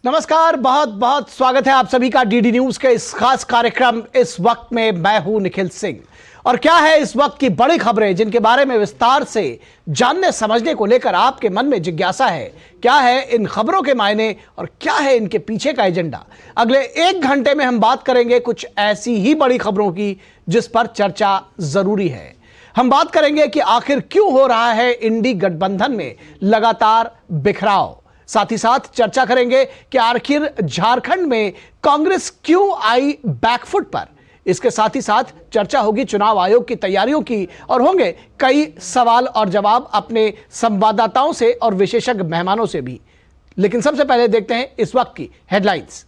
नमस्कार, बहुत बहुत स्वागत है आप सभी का डीडी न्यूज के इस खास कार्यक्रम इस वक्त में। मैं हूं निखिल सिंह और क्या है इस वक्त की बड़ी खबरें जिनके बारे में विस्तार से जानने समझने को लेकर आपके मन में जिज्ञासा है। क्या है इन खबरों के मायने और क्या है इनके पीछे का एजेंडा। अगले 1 घंटे में हम बात करेंगे कुछ ऐसी ही बड़ी खबरों की जिस पर चर्चा जरूरी है। हम बात करेंगे कि आखिर क्यों हो रहा है इंडी गठबंधन में लगातार बिखराव। साथ ही साथ चर्चा करेंगे कि आखिर झारखंड में कांग्रेस क्यों आई बैकफुट पर। इसके साथ ही साथ चर्चा होगी चुनाव आयोग की तैयारियों की और होंगे कई सवाल और जवाब अपने संवाददाताओं से और विशेषज्ञ मेहमानों से भी। लेकिन सबसे पहले देखते हैं इस वक्त की हेडलाइंस।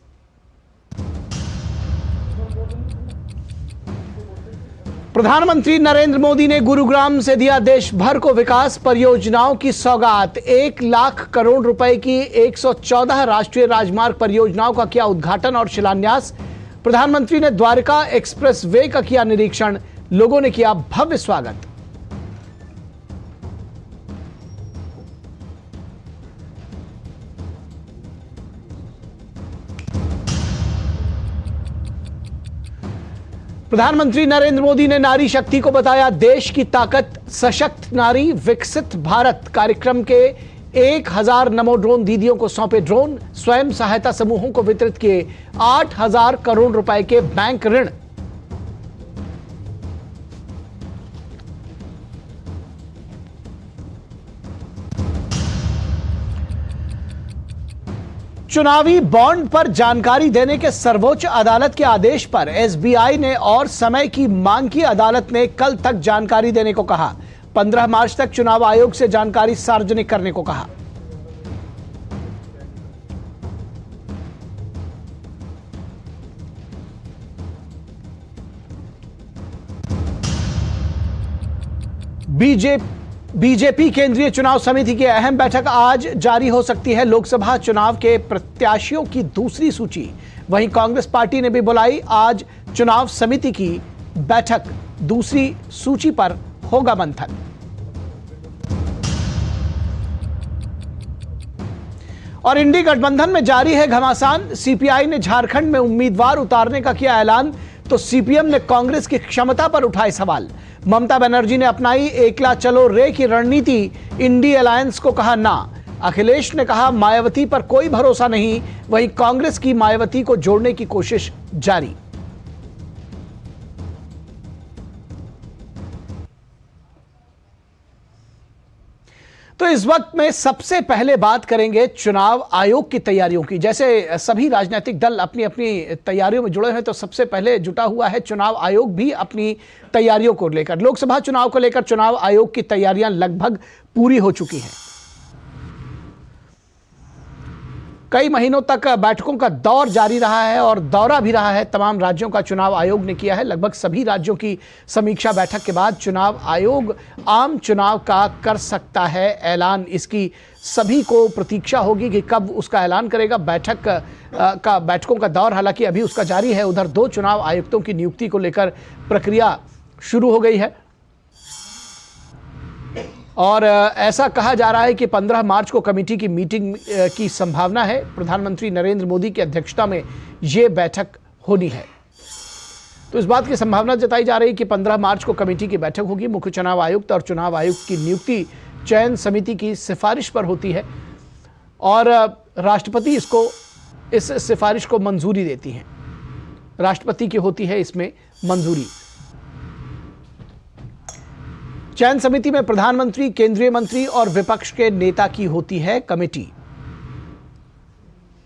प्रधानमंत्री नरेंद्र मोदी ने गुरुग्राम से दिया देश भर को विकास परियोजनाओं की सौगात। 1 लाख करोड़ रुपए की 114 राष्ट्रीय राजमार्ग परियोजनाओं का किया उद्घाटन और शिलान्यास। प्रधानमंत्री ने द्वारका एक्सप्रेस वे का किया निरीक्षण। लोगों ने किया भव्य स्वागत। प्रधानमंत्री नरेंद्र मोदी ने नारी शक्ति को बताया देश की ताकत। सशक्त नारी विकसित भारत कार्यक्रम के 1000 नमो ड्रोन दीदियों को सौंपे ड्रोन। स्वयं सहायता समूहों को वितरित किए 8000 करोड़ रुपए के बैंक ऋण। चुनावी बॉन्ड पर जानकारी देने के सर्वोच्च अदालत के आदेश पर एसबीआई ने और समय की मांग की। अदालत ने कल तक जानकारी देने को कहा। 15 मार्च तक चुनाव आयोग से जानकारी सार्वजनिक करने को कहा। बीजेपी केंद्रीय चुनाव समिति की अहम बैठक आज जारी हो सकती है। लोकसभा चुनाव के प्रत्याशियों की दूसरी सूची। वहीं कांग्रेस पार्टी ने भी बुलाई आज चुनाव समिति की बैठक। दूसरी सूची पर होगा मंथन। और इंडी गठबंधन में जारी है घमासान। सीपीआई ने झारखंड में उम्मीदवार उतारने का किया ऐलान तो सीपीएम ने कांग्रेस की क्षमता पर उठाए सवाल। ममता बनर्जी ने अपनाई एकला चलो रे की रणनीति। इंडी अलायंस को कहा ना। अखिलेश ने कहा मायावती पर कोई भरोसा नहीं। वहीं कांग्रेस की मायावती को जोड़ने की कोशिश जारी। तो इस वक्त में सबसे पहले बात करेंगे चुनाव आयोग की तैयारियों की। जैसे सभी राजनीतिक दल अपनी अपनी तैयारियों में जुड़े हैं तो सबसे पहले जुटा हुआ है चुनाव आयोग भी अपनी तैयारियों को लेकर। लोकसभा चुनाव को लेकर चुनाव आयोग की तैयारियां लगभग पूरी हो चुकी हैं। कई महीनों तक बैठकों का दौर जारी रहा है और दौरा भी रहा है। तमाम राज्यों का चुनाव आयोग ने किया है। लगभग सभी राज्यों की समीक्षा बैठक के बाद चुनाव आयोग आम चुनाव का कर सकता है ऐलान। इसकी सभी को प्रतीक्षा होगी कि कब उसका ऐलान करेगा। बैठकों का दौर हालांकि अभी उसका जारी है। उधर 2 चुनाव आयुक्तों की नियुक्ति को लेकर प्रक्रिया शुरू हो गई है और ऐसा कहा जा रहा है कि 15 मार्च को कमेटी की मीटिंग की संभावना है। प्रधानमंत्री नरेंद्र मोदी की अध्यक्षता में यह बैठक होनी है। तो इस बात की संभावना जताई जा रही है कि 15 मार्च को कमेटी की बैठक होगी। मुख्य चुनाव आयुक्त और चुनाव आयुक्त की नियुक्ति चयन समिति की सिफारिश पर होती है और राष्ट्रपति इस सिफारिश को मंजूरी देती है। राष्ट्रपति की होती है इसमें मंजूरी। चयन समिति में प्रधानमंत्री, केंद्रीय मंत्री और विपक्ष के नेता की होती है कमेटी।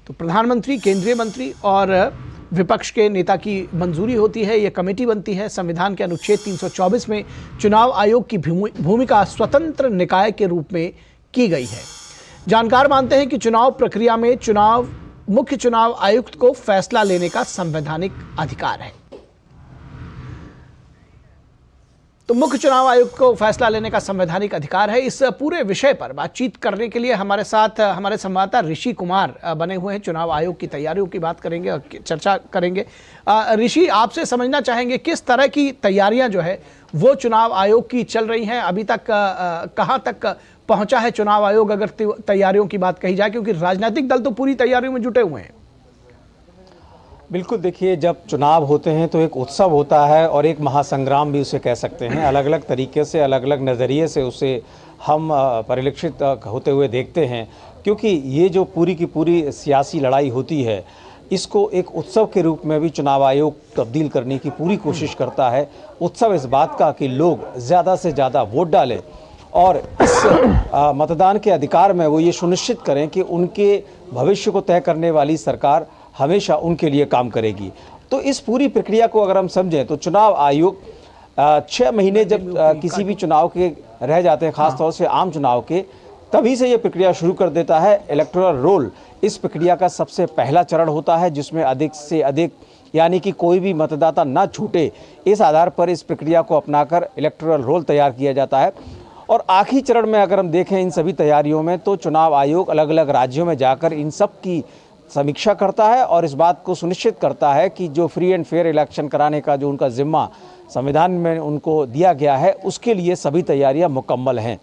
तो प्रधानमंत्री, केंद्रीय मंत्री और विपक्ष के नेता की मंजूरी होती है, यह कमेटी बनती है। संविधान के अनुच्छेद 324 में चुनाव आयोग की भूमिका स्वतंत्र निकाय के रूप में की गई है। जानकार मानते हैं कि चुनाव प्रक्रिया में मुख्य चुनाव आयुक्त को फैसला लेने का संवैधानिक अधिकार है। तो मुख्य चुनाव आयुक्त को फैसला लेने का संवैधानिक अधिकार है। इस पूरे विषय पर बातचीत करने के लिए हमारे साथ हमारे संवाददाता ऋषि कुमार बने हुए हैं। चुनाव आयोग की तैयारियों की बात करेंगे और चर्चा करेंगे। ऋषि, आपसे समझना चाहेंगे किस तरह की तैयारियां जो है वो चुनाव आयोग की चल रही हैं। अभी तक कहां तक पहुंचा है चुनाव आयोग, अगर तैयारियों की बात कही जाए, क्योंकि राजनीतिक दल तो पूरी तैयारियों में जुटे हुए हैं। बिल्कुल, देखिए, जब चुनाव होते हैं तो एक उत्सव होता है और एक महासंग्राम भी उसे कह सकते हैं। अलग अलग तरीके से, अलग अलग नज़रिए से उसे हम परिलक्षित होते हुए देखते हैं, क्योंकि ये जो पूरी की पूरी सियासी लड़ाई होती है, इसको एक उत्सव के रूप में भी चुनाव आयोग तब्दील करने की पूरी कोशिश करता है। उत्सव इस बात का कि लोग ज़्यादा से ज़्यादा वोट डालें और इस मतदान के अधिकार में वो ये सुनिश्चित करें कि उनके भविष्य को तय करने वाली सरकार हमेशा उनके लिए काम करेगी। तो इस पूरी प्रक्रिया को अगर हम समझें तो चुनाव आयोग 6 महीने जब किसी भी चुनाव के रह जाते हैं, खासतौर से आम चुनाव के, तभी से ये प्रक्रिया शुरू कर देता है। इलेक्टोरल रोल इस प्रक्रिया का सबसे पहला चरण होता है, जिसमें अधिक से अधिक यानी कि कोई भी मतदाता ना छूटे, इस आधार पर इस प्रक्रिया को अपनाकर इलेक्टोरल रोल तैयार किया जाता है। और आखिरी चरण में अगर हम देखें इन सभी तैयारियों में, तो चुनाव आयोग अलग अलग राज्यों में जाकर इन सब की समीक्षा करता है और इस बात को सुनिश्चित करता है कि जो फ्री एंड फेयर इलेक्शन कराने का जो उनका जिम्मा संविधान में उनको दिया गया है, उसके लिए सभी तैयारियां मुकम्मल हैं।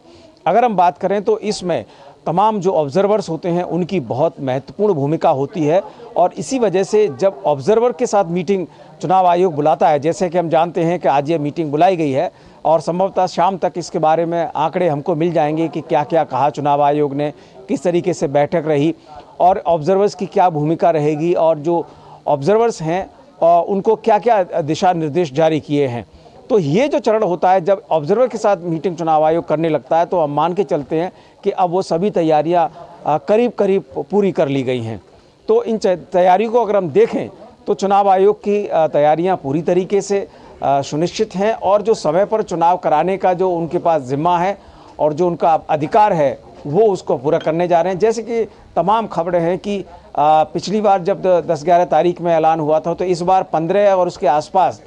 अगर हम बात करें तो इसमें तमाम जो ऑब्जर्वर्स होते हैं उनकी बहुत महत्वपूर्ण भूमिका होती है और इसी वजह से जब ऑब्जर्वर के साथ मीटिंग चुनाव आयोग बुलाता है, जैसे कि हम जानते हैं कि आज ये मीटिंग बुलाई गई है और संभवतः शाम तक इसके बारे में आंकड़े हमको मिल जाएंगे कि क्या क्या कहा चुनाव आयोग ने, किस तरीके से बैठक रही और ऑब्जर्वर्स की क्या भूमिका रहेगी और जो ऑब्जर्वर्स हैं उनको क्या क्या दिशा निर्देश जारी किए हैं। तो ये जो चरण होता है, जब ऑब्जर्वर के साथ मीटिंग चुनाव आयोग करने लगता है, तो हम मान के चलते हैं कि अब वो सभी तैयारियां करीब करीब पूरी कर ली गई हैं। तो इन तैयारियों को अगर हम देखें तो चुनाव आयोग की तैयारियां पूरी तरीके से सुनिश्चित हैं और जो समय पर चुनाव कराने का जो उनके पास जिम्मा है और जो उनका अधिकार है, वो उसको पूरा करने जा रहे हैं। जैसे कि तमाम खबरें हैं कि पिछली बार जब 10-11 तारीख में ऐलान हुआ था, तो इस बार 15 और उसके आसपास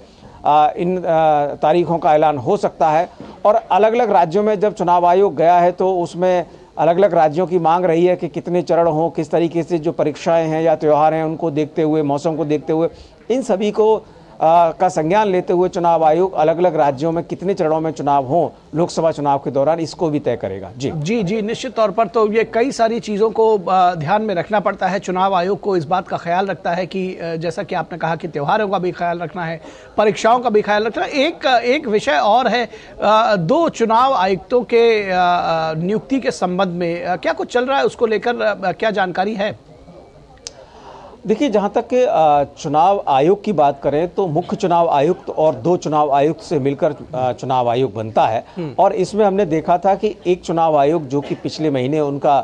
इन तारीखों का ऐलान हो सकता है। और अलग अलग राज्यों में जब चुनाव आयोग गया है तो उसमें अलग अलग राज्यों की मांग रही है कि कितने चरण हों, किस तरीके से जो परीक्षाएं हैं या त्यौहार हैं उनको देखते हुए, मौसम को देखते हुए, इन सभी को का संज्ञान लेते हुए चुनाव आयोग अलग अलग राज्यों में कितने चरणों में चुनाव हों लोकसभा चुनाव के दौरान, इसको भी तय करेगा। जी, निश्चित तौर पर तो ये कई सारी चीज़ों को ध्यान में रखना पड़ता है। चुनाव आयोग को इस बात का ख्याल रखता है कि जैसा कि आपने कहा कि त्योहारों का भी ख्याल रखना है, परीक्षाओं का भी ख्याल रखना है। एक विषय और है, 2 चुनाव आयुक्तों के नियुक्ति के संबंध में क्या कुछ चल रहा है, उसको लेकर क्या जानकारी है? देखिए, जहाँ तक चुनाव आयोग की बात करें तो मुख्य चुनाव आयुक्त और 2 चुनाव आयुक्त से मिलकर चुनाव आयोग बनता है। और इसमें हमने देखा था कि एक चुनाव आयोग जो कि पिछले महीने उनका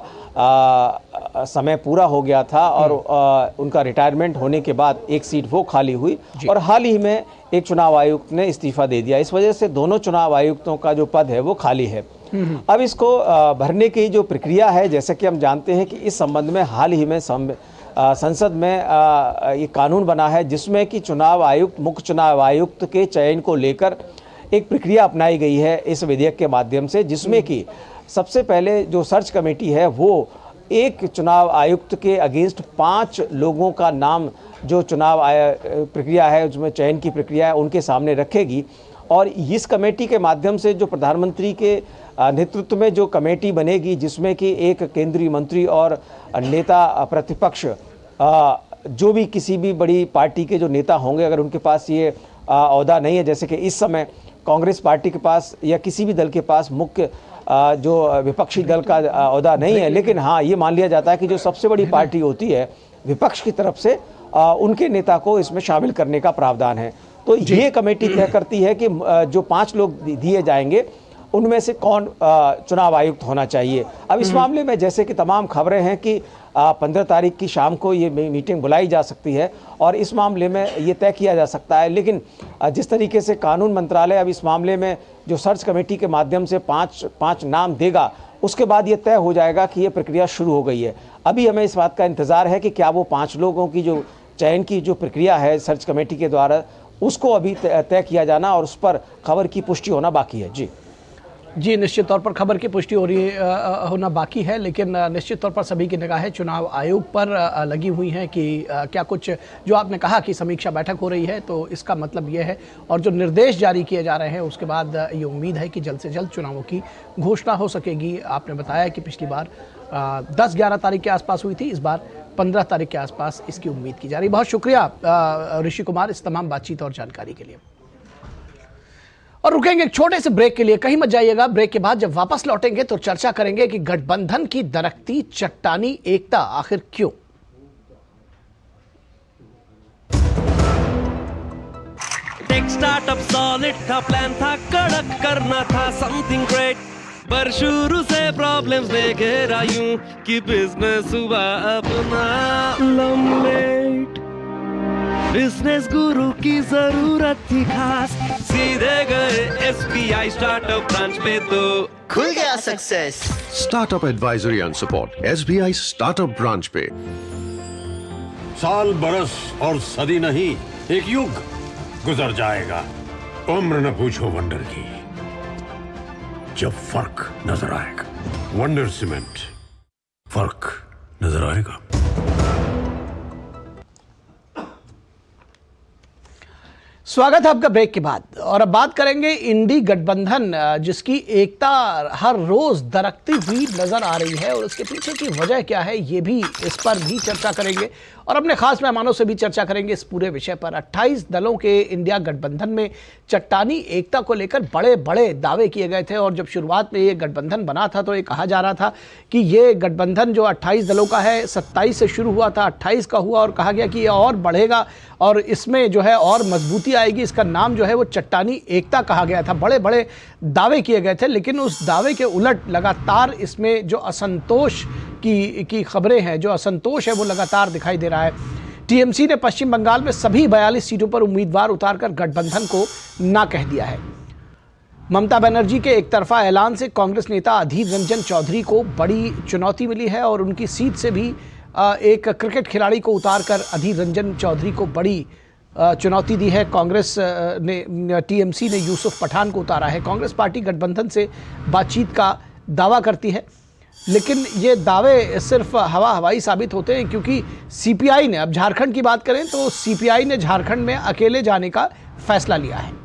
समय पूरा हो गया था और उनका रिटायरमेंट होने के बाद एक सीट वो खाली हुई और हाल ही में एक चुनाव आयुक्त ने इस्तीफा दे दिया। इस वजह से दोनों चुनाव आयुक्तों का जो पद है वो खाली है। अब इसको भरने की जो प्रक्रिया है, जैसे कि हम जानते हैं कि इस संबंध में हाल ही में संसद में ये कानून बना है जिसमें कि चुनाव आयुक्त, मुख्य चुनाव आयुक्त के चयन को लेकर एक प्रक्रिया अपनाई गई है इस विधेयक के माध्यम से, जिसमें कि सबसे पहले जो सर्च कमेटी है वो एक चुनाव आयुक्त के अगेंस्ट 5 लोगों का नाम, जो चुनाव प्रक्रिया है उसमें चयन की प्रक्रिया है, उनके सामने रखेगी। और इस कमेटी के माध्यम से जो प्रधानमंत्री के नेतृत्व में जो कमेटी बनेगी, जिसमें कि एक केंद्रीय मंत्री और नेता प्रतिपक्ष, जो भी किसी भी बड़ी पार्टी के जो नेता होंगे, अगर उनके पास ये ओहदा नहीं है, जैसे कि इस समय कांग्रेस पार्टी के पास या किसी भी दल के पास मुख्य जो विपक्षी दल का ओहदा नहीं है, लेकिन हाँ ये मान लिया जाता है कि जो सबसे बड़ी पार्टी होती है विपक्ष की तरफ से, उनके नेता को इसमें शामिल करने का प्रावधान है। तो ये कमेटी तय करती है कि जो 5 लोग दिए जाएंगे उनमें से कौन चुनाव आयुक्त होना चाहिए। अब इस मामले में जैसे कि तमाम खबरें हैं कि 15 तारीख की शाम को ये मीटिंग बुलाई जा सकती है और इस मामले में ये तय किया जा सकता है। लेकिन जिस तरीके से कानून मंत्रालय अब इस मामले में जो सर्च कमेटी के माध्यम से 5 नाम देगा, उसके बाद ये तय हो जाएगा कि ये प्रक्रिया शुरू हो गई है। अभी हमें इस बात का इंतज़ार है कि क्या वो 5 लोगों की जो चयन की जो प्रक्रिया है सर्च कमेटी के द्वारा, उसको अभी तय किया जाना और उस पर खबर की पुष्टि होना बाकी है। जी, निश्चित तौर पर खबर की पुष्टि हो रही होना बाकी है, लेकिन निश्चित तौर पर सभी की निगाहें चुनाव आयोग पर लगी हुई हैं कि क्या कुछ जो आपने कहा कि समीक्षा बैठक हो रही है, तो इसका मतलब ये है और जो निर्देश जारी किए जा रहे हैं उसके बाद ये उम्मीद है कि जल्द से जल्द चुनावों की घोषणा हो सकेगी। आपने बताया कि पिछली बार 10-11 तारीख के आसपास हुई थी, इस बार 15 तारीख के आसपास इसकी उम्मीद की जा रही। बहुत शुक्रिया ऋषि कुमार इस तमाम बातचीत और जानकारी के लिए। और रुकेंगे एक छोटे से ब्रेक के लिए, कहीं मत जाइएगा। ब्रेक के बाद जब वापस लौटेंगे तो चर्चा करेंगे कि गठबंधन की दरकती चट्टानी एकता आखिर क्यों। टेक स्टार्टअप सॉलिड था, प्लान था कड़क, करना था समथिंग ग्रेट, पर शुरू से प्रॉब्लम्स ने घेरा यूं कि बिजनेस हुआ अपना लम्बेट। बिजनेस गुरु की जरूरत थी खास, सीधे गए SBI स्टार्टअप ब्रांच पे तो खुल गया success. Startup advisory and support SBI startup branch पे। साल बरस और सदी नहीं, एक युग गुजर जाएगा, उम्र न पूछो वंडर की, जब फर्क नजर आएगा। वंडर सीमेंट, फर्क नजर आएगा। स्वागत है आपका ब्रेक के बाद, और अब बात करेंगे इंडी गठबंधन जिसकी एकता हर रोज दरकती हुई नजर आ रही है और उसके पीछे की वजह क्या है, ये भी इस पर भी चर्चा करेंगे और अपने खास मेहमानों से भी चर्चा करेंगे इस पूरे विषय पर। 28 दलों के इंडिया गठबंधन में चट्टानी एकता को लेकर बड़े बड़े दावे किए गए थे और जब शुरुआत में ये गठबंधन बना था तो ये कहा जा रहा था कि ये गठबंधन जो 28 दलों का है 27 से शुरू हुआ था, 28 का हुआ और कहा गया कि ये और बढ़ेगा और इसमें जो है और मजबूती आएगी। इसका नाम जो है वो चट्टानी एकता कहा गया था। बड़े बड़े दावे किए गए थे, लेकिन उस दावे के उलट लगातार इसमें जो असंतोष की खबरें हैं, जो असंतोष है वो लगातार दिखाई दे रहा है। टीएमसी ने पश्चिम बंगाल में सभी 42 सीटों पर उम्मीदवार उतारकर गठबंधन को ना कह दिया है। ममता बनर्जी के एक तरफा ऐलान से कांग्रेस नेता अधीर रंजन चौधरी को बड़ी चुनौती मिली है और उनकी सीट से भी एक क्रिकेट खिलाड़ी को उतारकर अधीर रंजन चौधरी को बड़ी चुनौती दी है। कांग्रेस ने टीएमसी ने यूसुफ पठान को उतारा है। कांग्रेस पार्टी गठबंधन से बातचीत का दावा करती है, लेकिन ये दावे सिर्फ हवाई साबित होते हैं क्योंकि सीपीआई ने, अब झारखंड की बात करें तो सीपीआई ने झारखंड में अकेले जाने का फैसला लिया है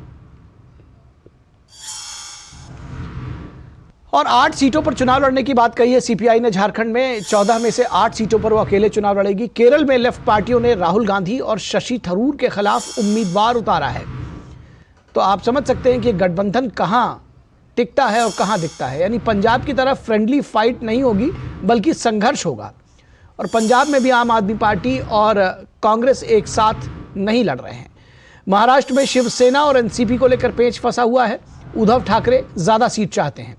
और 8 सीटों पर चुनाव लड़ने की बात कही है सीपीआई ने। झारखंड में 14 में से 8 सीटों पर वो अकेले चुनाव लड़ेगी। केरल में लेफ्ट पार्टियों ने राहुल गांधी और शशि थरूर के खिलाफ उम्मीदवार उतारा है। तो आप समझ सकते हैं कि गठबंधन कहां टिकता है और कहां दिखता है। यानी पंजाब की तरफ फ्रेंडली फाइट नहीं होगी बल्कि संघर्ष होगा और पंजाब में भी आम आदमी पार्टी और कांग्रेस एक साथ नहीं लड़ रहे हैं। महाराष्ट्र में शिवसेना और एनसीपी को लेकर पेच फंसा हुआ है। उद्धव ठाकरे ज्यादा सीट चाहते हैं।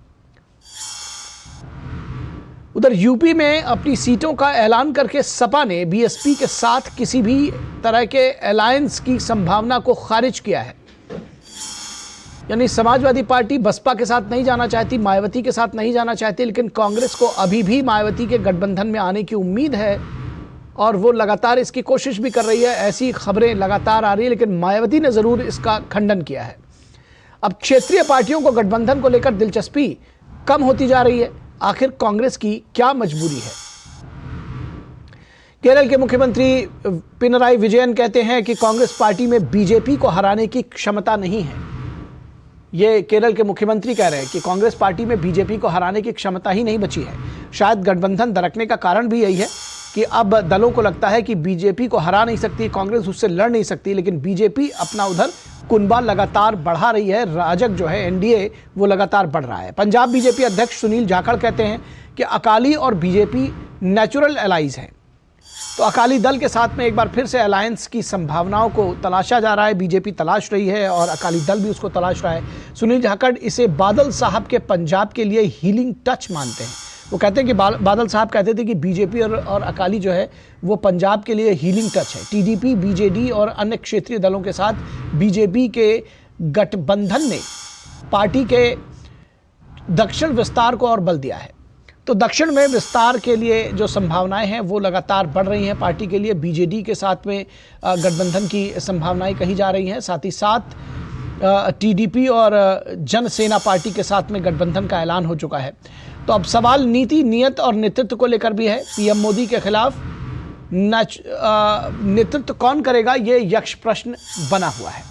उधर यूपी में अपनी सीटों का ऐलान करके सपा ने बीएसपी के साथ किसी भी तरह के अलायंस की संभावना को खारिज किया है। यानी समाजवादी पार्टी बसपा के साथ नहीं जाना चाहती, मायावती के साथ नहीं जाना चाहती, लेकिन कांग्रेस को अभी भी मायावती के गठबंधन में आने की उम्मीद है और वो लगातार इसकी कोशिश भी कर रही है। ऐसी खबरें लगातार आ रही है, लेकिन मायावती ने जरूर इसका खंडन किया है। अब क्षेत्रीय पार्टियों को गठबंधन को लेकर दिलचस्पी कम होती जा रही है। आखिर कांग्रेस की क्या मजबूरी है? केरल के मुख्यमंत्री पिनराई विजयन कहते हैं कि कांग्रेस पार्टी में बीजेपी को हराने की क्षमता नहीं है। ये केरल के मुख्यमंत्री कह रहे हैं कि कांग्रेस पार्टी में बीजेपी को हराने की क्षमता ही नहीं बची है। शायद गठबंधन दरकने का कारण भी यही है कि अब दलों को लगता है कि बीजेपी को हरा नहीं सकती, कांग्रेस उससे लड़ नहीं सकती, लेकिन बीजेपी अपना उधर कुनबा लगातार बढ़ा रही है। राजग जो है एनडीए वो लगातार बढ़ रहा है। पंजाब बीजेपी अध्यक्ष सुनील जाखड़ कहते हैं कि अकाली और बीजेपी नेचुरल एलाइज हैं। तो अकाली दल के साथ में एक बार फिर से अलायंस की संभावनाओं को तलाशा जा रहा है। बीजेपी तलाश रही है और अकाली दल भी उसको तलाश रहा है। सुनील जाखड़ इसे बादल साहब के पंजाब के लिए हीलिंग टच मानते हैं। वो कहते हैं कि बादल साहब कहते थे कि बीजेपी और अकाली जो है वो पंजाब के लिए हीलिंग टच है। टीडीपी, बीजेडी और अन्य क्षेत्रीय दलों के साथ बीजेपी के गठबंधन ने पार्टी के दक्षिण विस्तार को और बल दिया है। तो दक्षिण में विस्तार के लिए जो संभावनाएं हैं वो लगातार बढ़ रही हैं पार्टी के लिए। बीजेडी के साथ में गठबंधन की संभावनाएं कही जा रही हैं। साथ ही साथ टीडीपी और जनसेना पार्टी के साथ में गठबंधन का ऐलान हो चुका है। तो अब सवाल नीति, नियत और नेतृत्व को लेकर भी है। पीएम मोदी के खिलाफ नेतृत्व कौन करेगा, ये यक्ष प्रश्न बना हुआ है।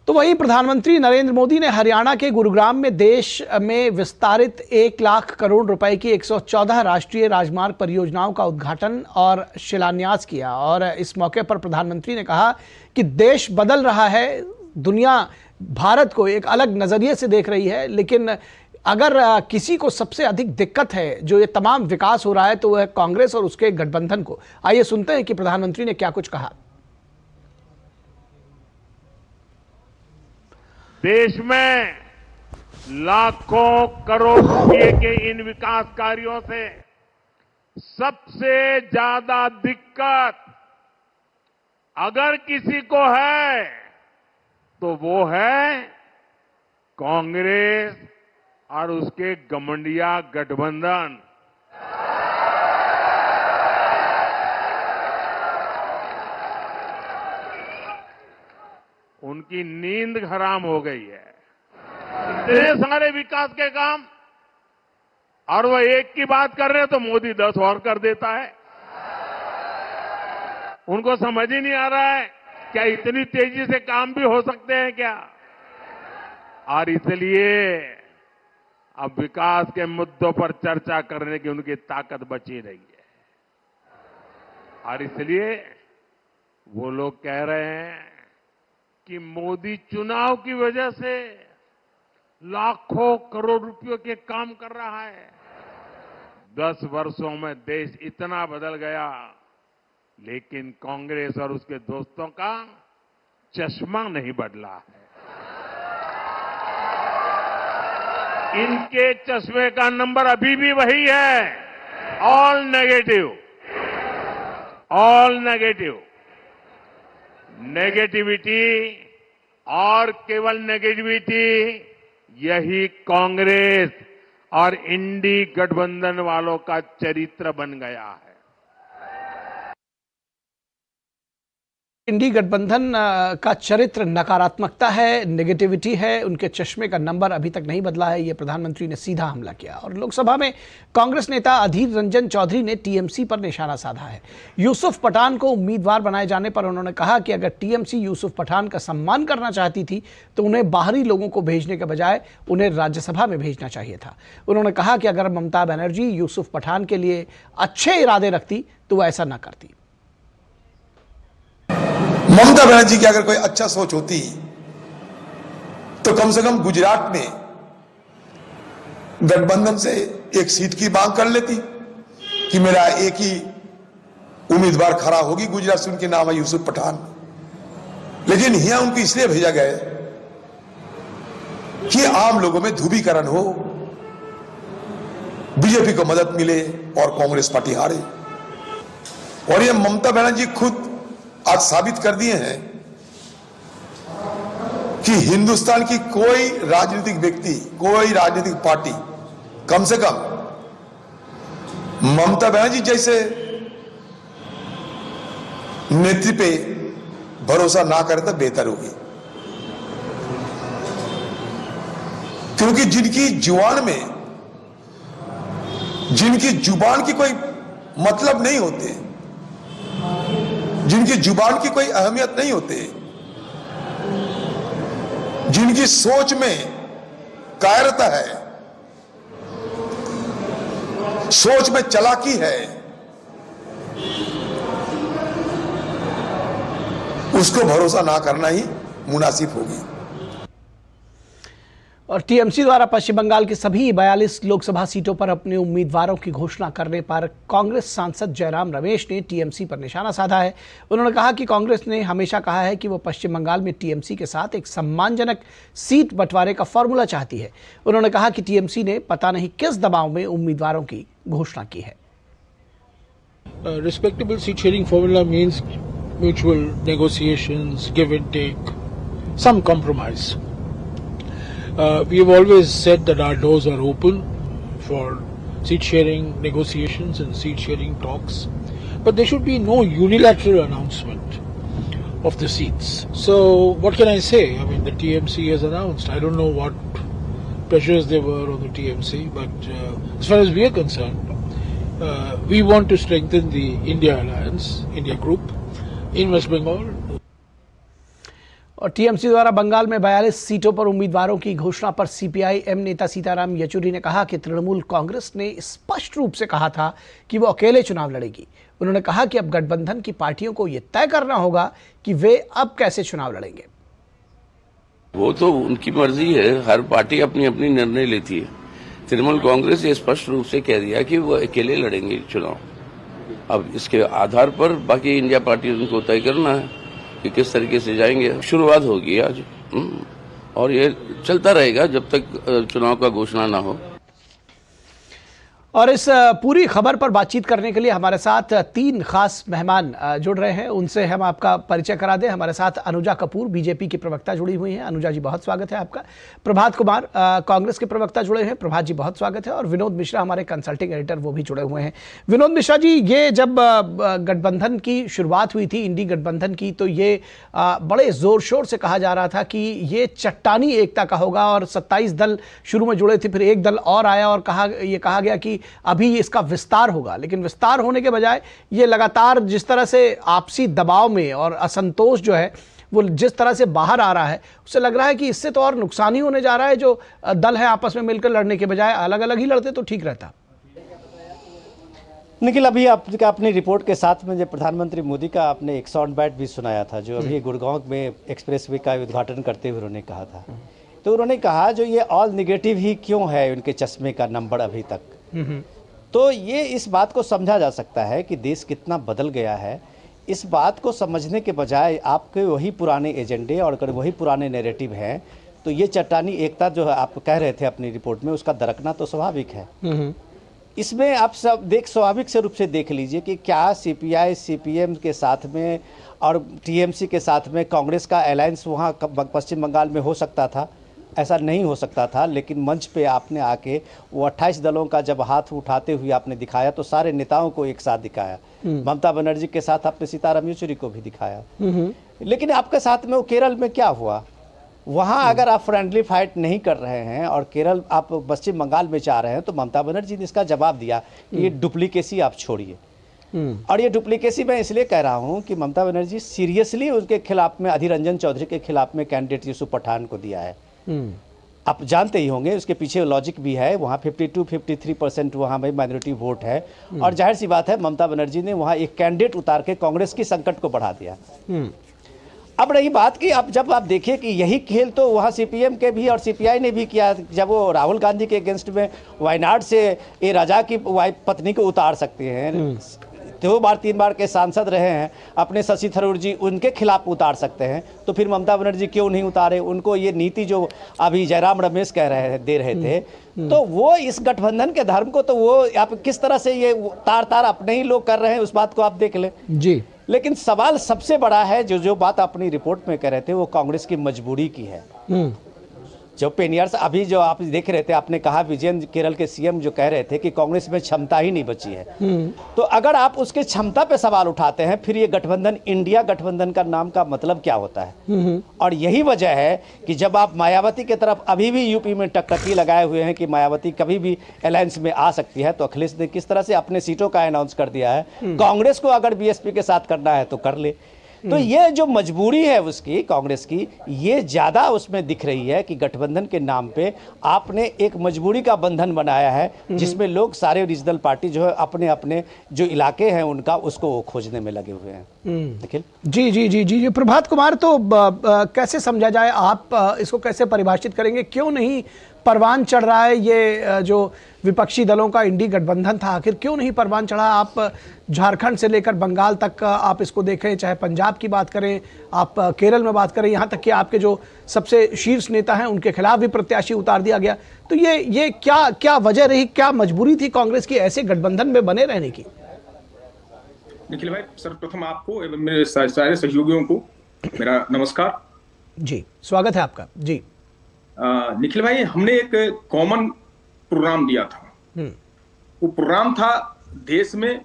तो वहीं प्रधानमंत्री नरेंद्र मोदी ने हरियाणा के गुरुग्राम में देश में विस्तारित 1 लाख करोड़ रुपए की 114 राष्ट्रीय राजमार्ग परियोजनाओं का उद्घाटन और शिलान्यास किया। और इस मौके पर प्रधानमंत्री ने कहा कि देश बदल रहा है, दुनिया भारत को एक अलग नजरिए से देख रही है, लेकिन अगर किसी को सबसे अधिक दिक्कत है जो ये तमाम विकास हो रहा है तो वह कांग्रेस और उसके गठबंधन को। आइए सुनते हैं कि प्रधानमंत्री ने क्या कुछ कहा। देश में लाखों करोड़ रुपए के इन विकास कार्यों से सबसे ज्यादा दिक्कत अगर किसी को है तो वो है कांग्रेस और उसके गमंडिया गठबंधन। उनकी नींद हराम हो गई है। इतने सारे विकास के काम और वो एक की बात कर रहे हैं तो मोदी 10 और कर देता है। उनको समझ ही नहीं आ रहा है क्या इतनी तेजी से काम भी हो सकते हैं क्या। और इसलिए अब विकास के मुद्दों पर चर्चा करने की उनकी ताकत बची रही है। और इसलिए वो लोग कह रहे हैं कि मोदी चुनाव की वजह से लाखों करोड़ रुपयों के काम कर रहा है। 10 वर्षों में देश इतना बदल गया, लेकिन कांग्रेस और उसके दोस्तों का चश्मा नहीं बदला है। इनके चश्मे का नंबर अभी भी वही है, all negative, all negative. Negativity और केवल नेगेटिविटी, यही कांग्रेस और इंडी गठबंधन वालों का चरित्र बन गया है। इंडी गठबंधन का चरित्र नकारात्मकता है, नेगेटिविटी है, उनके चश्मे का नंबर अभी तक नहीं बदला है, ये प्रधानमंत्री ने सीधा हमला किया। और लोकसभा में कांग्रेस नेता अधीर रंजन चौधरी ने टीएमसी पर निशाना साधा है। यूसुफ पठान को उम्मीदवार बनाए जाने पर उन्होंने कहा कि अगर टीएमसी यूसुफ पठान का सम्मान करना चाहती थी तो उन्हें बाहरी लोगों को भेजने के बजाय उन्हें राज्यसभा में भेजना चाहिए था। उन्होंने कहा कि अगर ममता बनर्जी यूसुफ पठान के लिए अच्छे इरादे रखती तो वह ऐसा न करती। ममता बनर्जी की अगर कोई अच्छा सोच होती तो कम से कम गुजरात में गठबंधन से एक सीट की मांग कर लेती कि मेरा एक ही उम्मीदवार खड़ा होगी गुजरात से, उनके नाम है यूसुफ पठान। लेकिन यहां उनको इसलिए भेजा गया कि आम लोगों में ध्रुवीकरण हो, बीजेपी को मदद मिले और कांग्रेस पार्टी हारे। और ये ममता बनर्जी खुद आज साबित कर दिए हैं कि हिंदुस्तान की कोई राजनीतिक व्यक्ति, कोई राजनीतिक पार्टी कम से कम ममता बनर्जी जैसे नेत्री पे भरोसा ना करे तो बेहतर होगी। क्योंकि जिनकी जुबान की कोई मतलब नहीं होते, जिनकी जुबान की कोई अहमियत नहीं होती, जिनकी सोच में कायरता है, सोच में चालाकी है, उसको भरोसा ना करना ही मुनासिब होगी। और टीएमसी द्वारा पश्चिम बंगाल की सभी 42 लोकसभा सीटों पर अपने उम्मीदवारों की घोषणा करने पर कांग्रेस सांसद जयराम रमेश ने टीएमसी पर निशाना साधा है। उन्होंने कहा कि कांग्रेस ने हमेशा कहा है कि वो पश्चिम बंगाल में टीएमसी के साथ एक सम्मानजनक सीट बंटवारे का फॉर्मूला चाहती है। उन्होंने कहा कि टीएमसी ने पता नहीं किस दबाव में उम्मीदवारों की घोषणा की है। Respectable seat sharing formula means mutual negotiations, give and take, some compromise. We have always said that our doors are open for seat sharing negotiations and seat sharing talks, but there should be no unilateral announcement of the seats. So what can I say? I mean, the TMC has announced. I don't know what pressures there were on the TMC, but as far as we are concerned, we want to strengthen the India Alliance, India Group in West Bengal. और TMC द्वारा बंगाल में 42 सीटों पर उम्मीदवारों की घोषणा पर CPI-M नेता सीताराम येचुरी ने कहा कि तृणमूल कांग्रेस ने स्पष्ट रूप से कहा था कि वो अकेले चुनाव लड़ेगी। उन्होंने कहा कि अब गठबंधन की पार्टियों को ये तय करना होगा कि वे अब कैसे चुनाव लड़ेंगे। वो तो उनकी मर्जी है, हर पार्टी अपनी अपनी निर्णय लेती है। तृणमूल कांग्रेस ने स्पष्ट रूप से कह दिया कि वो अकेले लड़ेंगे चुनाव। अब इसके आधार पर बाकी इंडिया पार्टी उनको तय करना है कि किस तरीके से जाएंगे। शुरुआत होगी आज और ये चलता रहेगा जब तक चुनाव का घोषणा ना हो। और इस पूरी खबर पर बातचीत करने के लिए हमारे साथ 3 खास मेहमान जुड़ रहे हैं, उनसे हम आपका परिचय करा दें। हमारे साथ अनुजा कपूर बीजेपी की प्रवक्ता जुड़ी हुई हैं। अनुजा जी बहुत स्वागत है आपका। प्रभात कुमार कांग्रेस के प्रवक्ता जुड़े हैं। प्रभात जी बहुत स्वागत है। और विनोद मिश्रा हमारे कंसल्टिंग एडिटर वो भी जुड़े हुए हैं। विनोद मिश्रा जी, ये जब गठबंधन की शुरुआत हुई थी, इंडी गठबंधन की, तो ये बड़े जोर शोर से कहा जा रहा था कि ये चट्टानी एकता का होगा और 27 दल शुरू में जुड़े थे, फिर एक दल और आया और ये कहा गया कि अभी इसका विस्तार होगा। लेकिन विस्तार होने के बजाय ये लगातार जिस तरह से आपसी दबाव में और असंतोष जो है वो जिस तरह से बाहर आ रहा है, उससे लग रहा है कि इससे तो और नुकसान ही होने जा रहा है। जो दल है आपस में मिलकर लड़ने के बजाय अलग अलग ही लड़ते तो ठीक रहता। निखिल, अभी अपनी रिपोर्ट के साथ में जो प्रधानमंत्री मोदी का आपने एक साउंड बाइट भी सुनाया था, जो अभी गुड़गांव में एक्सप्रेसवे का उद्घाटन करते हुए उन्होंने कहा था। तो उन्होंने कहा जो ये ऑल निगेटिव ही क्यों है उनके चश्मे का नंबर अभी तक, तो ये इस बात को समझा जा सकता है कि देश कितना बदल गया है। इस बात को समझने के बजाय आपके वही पुराने एजेंडे और अगर वही पुराने नैरेटिव हैं, तो ये चट्टानी एकता जो है आप कह रहे थे अपनी रिपोर्ट में, उसका दरकना तो स्वाभाविक है। इसमें आप सब स्वाभाविक से रूप से देख लीजिए कि क्या सीपीआई सीपीएम के साथ में और टीएमसी के साथ में कांग्रेस का अलायंस वहाँ पश्चिम बंगाल में हो सकता था? ऐसा नहीं हो सकता था। लेकिन मंच पे आपने आके वो 28 दलों का जब हाथ उठाते हुए आपने दिखाया, तो सारे नेताओं को एक साथ दिखाया। ममता बनर्जी के साथ आपने सीताराम येचुरी को भी दिखाया। लेकिन आपके साथ में वो केरल में क्या हुआ? वहाँ अगर आप फ्रेंडली फाइट नहीं कर रहे हैं और केरल आप पश्चिम बंगाल में चाह रहे हैं, तो ममता बनर्जी ने इसका जवाब दिया कि ये डुप्लीकेसी आप छोड़िए। और ये डुप्लीकेसी मैं इसलिए कह रहा हूँ कि ममता बनर्जी सीरियसली उनके खिलाफ में अधीर रंजन चौधरी के खिलाफ में कैंडिडेट यूसुफ पठान को दिया है। आप जानते ही होंगे उसके पीछे लॉजिक भी है। वहाँ 52-53% वहाँ भाई माइनॉरिटी वोट है और जाहिर सी बात है ममता बनर्जी ने वहाँ एक कैंडिडेट उतार के कांग्रेस की संकट को बढ़ा दिया। अब रही बात कि अब जब आप देखिए कि यही खेल तो वहाँ सीपीएम के भी और सीपीआई ने भी किया, जब वो राहुल गांधी के अगेंस्ट में वायनाड से ए राजा की पत्नी को उतार सकते हैं, 2 बार 3 बार के सांसद रहे हैं, अपने शशि थरूर जी उनके खिलाफ उतार सकते हैं, तो फिर ममता बनर्जी क्यों नहीं उतारे? उनको ये नीति जो अभी जयराम रमेश दे रहे थे, तो वो इस गठबंधन के धर्म को तो वो आप किस तरह से ये तार अपने ही लोग कर रहे हैं, उस बात को आप देख लें जी। लेकिन सवाल सबसे बड़ा है, जो बात अपनी रिपोर्ट में कह रहे थे, वो कांग्रेस की मजबूरी की है। जो पेनियर्स अभी जो आप देख रहे थे, आपने कहा विजयन केरल के सीएम जो कह रहे थे कि कांग्रेस में क्षमता ही नहीं बची है, तो अगर आप उसके क्षमता पे सवाल उठाते हैं, फिर ये गठबंधन इंडिया गठबंधन का नाम का मतलब क्या होता है? और यही वजह है कि जब आप मायावती की तरफ अभी भी यूपी में टकटकी लगाए हुए हैं कि मायावती कभी भी अलायंस में आ सकती है, तो अखिलेश ने किस तरह से अपने सीटों का अनाउंस कर दिया है। कांग्रेस को अगर बीएसपी के साथ करना है तो कर ले। तो ये जो मजबूरी है उसकी कांग्रेस की, ये ज्यादा उसमें दिख रही है कि गठबंधन के नाम पे आपने एक मजबूरी का बंधन बनाया है, जिसमें लोग सारे रीजनल पार्टी जो है अपने अपने जो इलाके हैं उनका उसको खोजने में लगे हुए हैं। निखिल जी जी जी जी प्रभात कुमार, तो कैसे समझा जाए, आप इसको कैसे परिभाषित करेंगे? क्यों नहीं परवान चढ़ रहा है ये जो विपक्षी दलों का इंडी गठबंधन था, आखिर क्यों नहीं परवान चढ़ा? आप झारखंड से लेकर बंगाल तक आप इसको देखें, चाहे पंजाब की बात करें, आप केरल में बात करें, यहाँ तक कि आपके जो सबसे शीर्ष नेता हैं उनके खिलाफ भी प्रत्याशी उतार दिया गया। तो ये क्या वजह रही, क्या मजबूरी थी कांग्रेस की ऐसे गठबंधन में बने रहने की? निखिल भाई, सर्वप्रथम आपको एवं मेरे सारे सहयोगियों को मेरा नमस्कार जी, स्वागत है आपका जी। निखिल भाई, हमने एक कॉमन प्रोग्राम दिया था। वो प्रोग्राम था देश में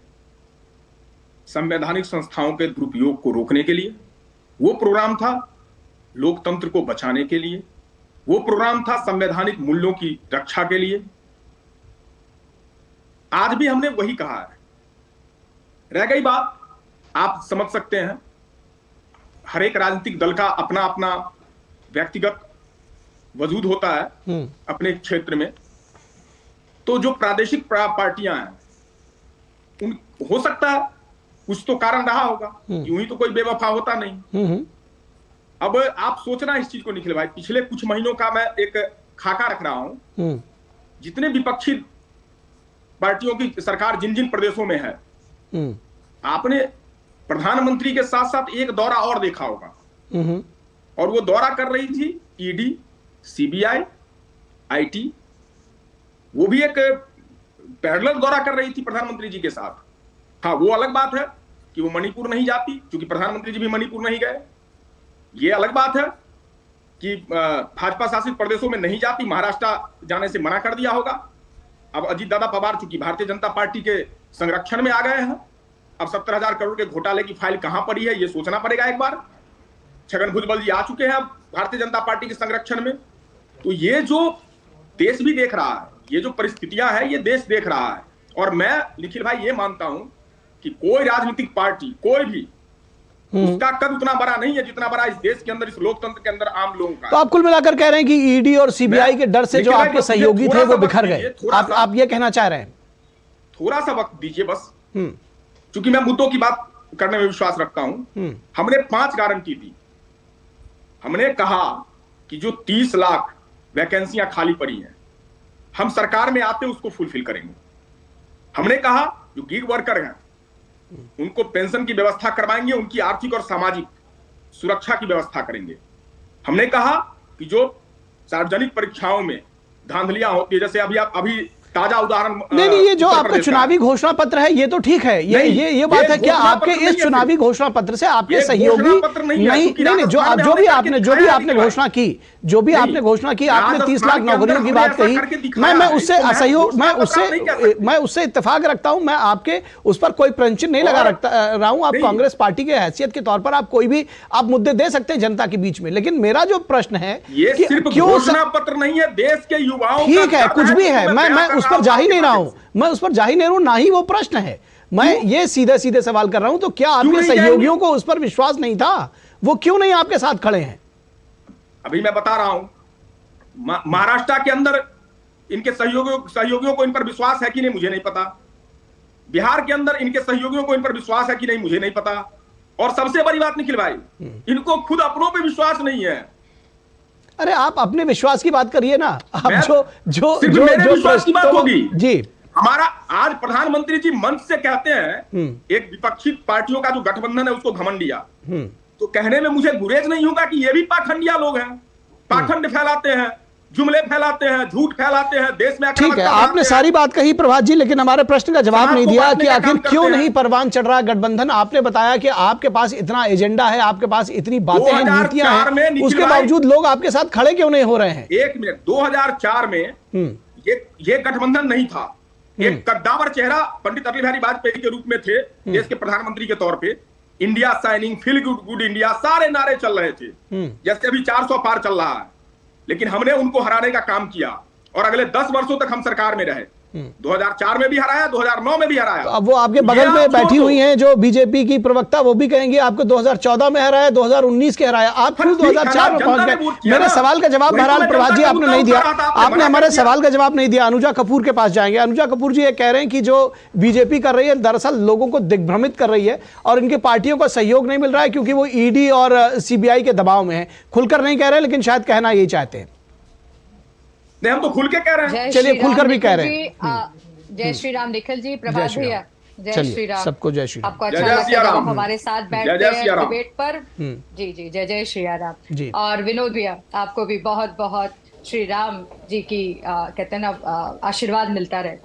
संवैधानिक संस्थाओं के दुरुपयोग को रोकने के लिए, वो प्रोग्राम था लोकतंत्र को बचाने के लिए, वो प्रोग्राम था संवैधानिक मूल्यों की रक्षा के लिए। आज भी हमने वही कहा है। रह गई बात, आप समझ सकते हैं, हर एक राजनीतिक दल का अपना अपना व्यक्तिगत वजूद होता है अपने क्षेत्र में। तो जो प्रादेशिक पार्टियां हैं, उन हो सकता है कुछ तो कारण रहा होगा, यूं ही तो कोई बेवफा होता नहीं। अब आप सोचना इस चीज को निखिल भाई, पिछले कुछ महीनों का मैं एक खाका रख रहा हूं, जितने विपक्षी पार्टियों की सरकार जिन जिन प्रदेशों में है, आपने प्रधानमंत्री के साथ साथ एक दौरा और देखा होगा, और वो दौरा कर रही थी ईडी, सीबीआई, आईटी। वो भी एक पैरेलल दौरा कर रही थी प्रधानमंत्री जी के साथ। हाँ, वो अलग बात है कि वो मणिपुर नहीं जाती, क्योंकि प्रधानमंत्री जी भी मणिपुर नहीं गए। ये अलग बात है कि भाजपा शासित प्रदेशों में नहीं जाती, महाराष्ट्र जाने से मना कर दिया होगा। अब अजीत दादा पवार चूंकि भारतीय जनता पार्टी के संरक्षण में आ गए हैं, अब 70,000 करोड़ के घोटाले की फाइल कहां पड़ी है ये सोचना पड़ेगा एक बार। छगन भुजबल जी आ चुके हैं अब भारतीय जनता पार्टी के संरक्षण में। तो ये जो देश भी देख रहा है, ये जो परिस्थितियां हैं, ये देश देख रहा है। और मैं निखिल भाई ये मानता हूं कि कोई राजनीतिक पार्टी, कोई भी, उसका कद उतना बड़ा नहीं है जितना बड़ा इस देश के अंदर, इस लोकतंत्र के अंदर आम लोगों का। तो आप कुल मिलाकर कह रहे हैं कि ईडी और सीबीआई के डर से जो आपके सहयोगी थे वो बिखर गए, आप ये कहना चाह रहे हैं? थोड़ा सा वक्त दीजिए बस, क्योंकि मैं मुद्दों की बात करने में विश्वास रखता हूं। हमने 5 गारंटी दी। हमने कहा कि जो 30 लाख वैकेंसियां खाली पड़ी हैं, हम सरकार में आते उसको फुलफिल करेंगे। हमने कहा जो गिग वर्कर हैं उनको पेंशन की व्यवस्था करवाएंगे, उनकी आर्थिक और सामाजिक सुरक्षा की व्यवस्था करेंगे। हमने कहा कि जो सार्वजनिक परीक्षाओं में धांधलियां होती है, जैसे अभी ताजा उदाहरण नहीं, ये जो आपका चुनावी घोषणा पत्र है ये तो ठीक है, ये बात है। क्या आपके इस चुनावी घोषणा पत्र से आपके सहयोगी नहीं, जो भी आपने घोषणा की, आपने 30 लाख नौकरियों की बात कही, मैं उससे असहयोग, मैं उससे इत्तेफाक रखता हूं। मैं आपके उस पर कोई प्रश्न नहीं लगा रहा हूं। आप कांग्रेस पार्टी के हैसियत के तौर पर आप कोई भी आप मुद्दे दे सकते हैं जनता के बीच में, लेकिन मेरा जो प्रश्न है ये सिर्फ घोषणा पत्र नहीं है, देश के युवाओं, ठीक है, कुछ भी है, मैं उस पर जा ही नहीं रहा हूं, ना ही वो प्रश्न है। मैं ये सीधे सवाल कर रहा हूं। तो क्या आपके सहयोगियों को उस पर विश्वास नहीं था? वो क्यों नहीं आपके साथ खड़े हैं? अभी मैं बता रहा हूं, महाराष्ट्र के अंदर इनके सहयोगियों को इन पर विश्वास है कि नहीं मुझे नहीं पता। बिहार के अंदर इनके सहयोगियों को इन पर विश्वास है कि नहीं मुझे नहीं पता। और सबसे बड़ी बात निखिल भाई, इनको खुद अपनों पर विश्वास नहीं है। अरे आप अपने विश्वास की बात करिए ना। आप जो विश्वास की बात होगी जी। हमारा आज प्रधानमंत्री जी मंच से कहते हैं एक विपक्षी पार्टियों का जो गठबंधन है उसको घमंडिया, तो कहने में मुझे गुरेज नहीं होगा कि ये भी पाखंडिया लोग हैं, पाखंड फैलाते हैं, जुमले फैलाते हैं, झूठ फैलाते हैं, देश में। ठीक है, आपने सारी बात कही प्रभात जी, लेकिन हमारे प्रश्न का जवाब नहीं दिया कि आखिर क्यों नहीं परवान चढ़ रहा गठबंधन। आपने बताया कि आपके पास इतना एजेंडा है, आपके पास इतनी बातें हैं, नीतियां हैं, उसके बावजूद लोग आपके साथ खड़े क्यों नहीं हो रहे हैं? एक मिनट, 2004 में ये गठबंधन नहीं था। एक कद्दावर चेहरा पंडित अटल बिहारी वाजपेयी के रूप में थे देश के प्रधानमंत्री के तौर पे। India shining, feel good India, सारे नारे चल रहे थे, जैसे अभी 400 पार चल रहा है। लेकिन हमने उनको हराने का काम किया और अगले 10 वर्षों तक हम सरकार में रहे। 2004 में भी हराया, 2009 में भी हराया। तो अब वो आपके बगल में बैठी हुई हैं जो बीजेपी की प्रवक्ता, वो भी कहेंगे आपको 2014 में हराया, 2019 के हराया, आप क्यों 2004 में पहुंच गए? मेरे सवाल का जवाब बहरहाल प्रभात जी आपने नहीं दिया। आपने हमारे सवाल का जवाब नहीं दिया। अनुजा कपूर के पास जाएंगे। अनुजा कपूर जी ये कह रहे हैं कि जो बीजेपी कर रही है दरअसल लोगों को दिग्भ्रमित कर रही है और इनके पार्टियों का सहयोग नहीं मिल रहा है क्योंकि वो ईडी और सीबीआई के दबाव में है। खुलकर नहीं कह रहे लेकिन शायद कहना यही चाहते हैं। हम तो खुल के कह रहे हैं, चलिए खुलकर भी कह रहे हैं। जय श्री राम निखिल जी, प्रभात भैया, जय श्री राम। सबको जय श्री राम। आपको अच्छा लगता है जब हमारे साथ बैठते हैं डिबेट पर? जी जी, जय जय श्री राम। और विनोद भैया, आपको भी बहुत बहुत श्री राम जी की कहते हैं ना आशीर्वाद मिलता रहे।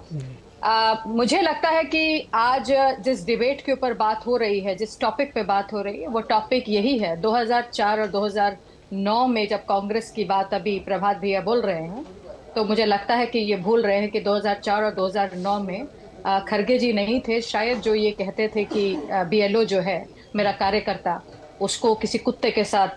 मुझे लगता है कि आज जिस डिबेट के ऊपर बात हो रही है, जिस टॉपिक पे बात हो रही है, वो टॉपिक यही है। 2004 और 2009 में जब कांग्रेस की बात अभी प्रभात भैया बोल रहे हैं, तो मुझे लगता है कि ये भूल रहे हैं कि 2004 और 2009 में खड़गे जी नहीं थे शायद जो ये कहते थे कि बीएलओ जो है मेरा कार्यकर्ता, उसको किसी कुत्ते के साथ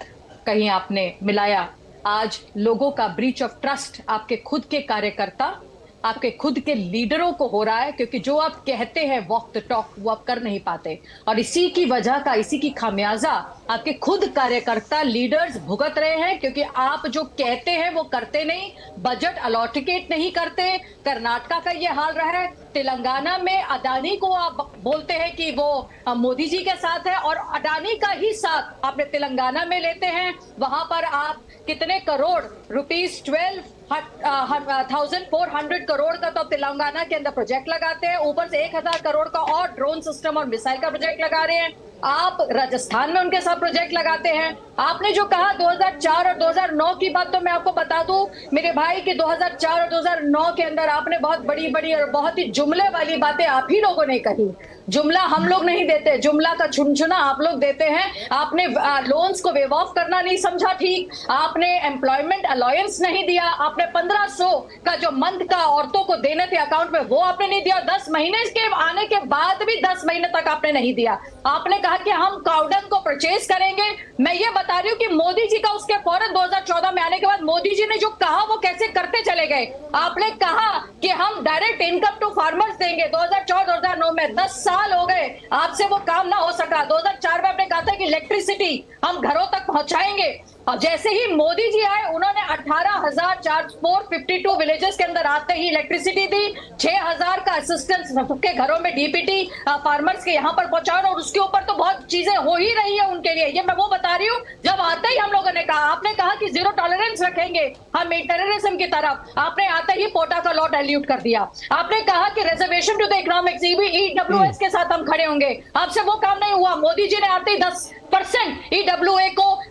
कहीं आपने मिलाया। आज लोगों का ब्रीच ऑफ ट्रस्ट आपके खुद के कार्यकर्ता, आपके खुद के लीडरों को हो रहा है, क्योंकि जो आप कहते हैं वॉक द टॉक वो आप कर नहीं पाते, और इसी की वजह का, इसी की खामियाजा आपके खुद कार्यकर्ता लीडर्स भुगत रहे हैं, क्योंकि आप जो कहते हैं वो करते नहीं, बजट अलॉटिकेट नहीं करते। कर्नाटका का ये हाल रहा है, तेलंगाना में अडानी को आप बोलते हैं कि वो मोदी जी के साथ है, और अडानी का ही साथ आपने तेलंगाना में लेते हैं। वहां पर आप कितने करोड़ रुपीस 12,400 करोड़ का तो तेलंगाना के अंदर प्रोजेक्ट लगाते हैं, ऊपर से 1,000 करोड़ का और ड्रोन सिस्टम और मिसाइल का प्रोजेक्ट लगा रहे हैं। आप राजस्थान में उनके साथ प्रोजेक्ट लगाते हैं। आपने जो कहा 2004 और 2009 की बात, तो मैं आपको बता दूं मेरे भाई कि 2004 और 2009 के अंदर आपने बहुत बड़ी बड़ी और बहुत ही जुमले वाली बातें आप ही लोगों ने कही। जुमला हम लोग नहीं देते, जुमला का चुनचुना आप लोग देते हैं। आपने लोन्स को वेव ऑफ करना नहीं समझा ठीक, आपने एम्प्लॉयमेंट अलायंस नहीं दिया, आपने 1500 का जो मंथ का औरतों को देने थे अकाउंट में वो आपने नहीं दिया, 10 महीने के आने के बाद भी 10 महीने तक आपने नहीं दिया। आपने कहा कि हम काउडंग को परचेज करेंगे। मैं ये बता रही हूँ कि मोदी जी का उसके फौरन 2014 में आने के बाद मोदी जी ने जो कहा वो कैसे करते चले गए। आपने कहा कि हम डायरेक्ट इनकम टू फार्मर्स देंगे 2004-2009 में, 10 साल हो गए, आपसे वो काम ना हो सका। 2004 में आपने कहा था कि इलेक्ट्रिसिटी हम घरों तक पहुंचाएंगे, और जैसे ही मोदी जी आए उन्होंने 18,452 विलेजेस के अंदर आते ही इलेक्ट्रिसिटी दी, 6,000 का असिस्टेंस सबके घरों में डीपीटी फार्मर्स के यहाँ पर पहुंचाओ, और उसके ऊपर तो बहुत चीजें हो ही रही है उनके लिए। ये मैं वो बता रही हूँ, जब आते ही हम लोगों ने कहा, आपने कहा कि जीरो टॉलरेंस रखेंगे हम टेररिज्म की तरफ, आपने आते ही पोटा का लॉ डाइल्यूट कर दिया। आपने कहा कि reservation to the economics EWS के साथ हम खड़े होंगे, आपसे वो काम नहीं हुआ। मोदी जी ने आते ही 10% EWA को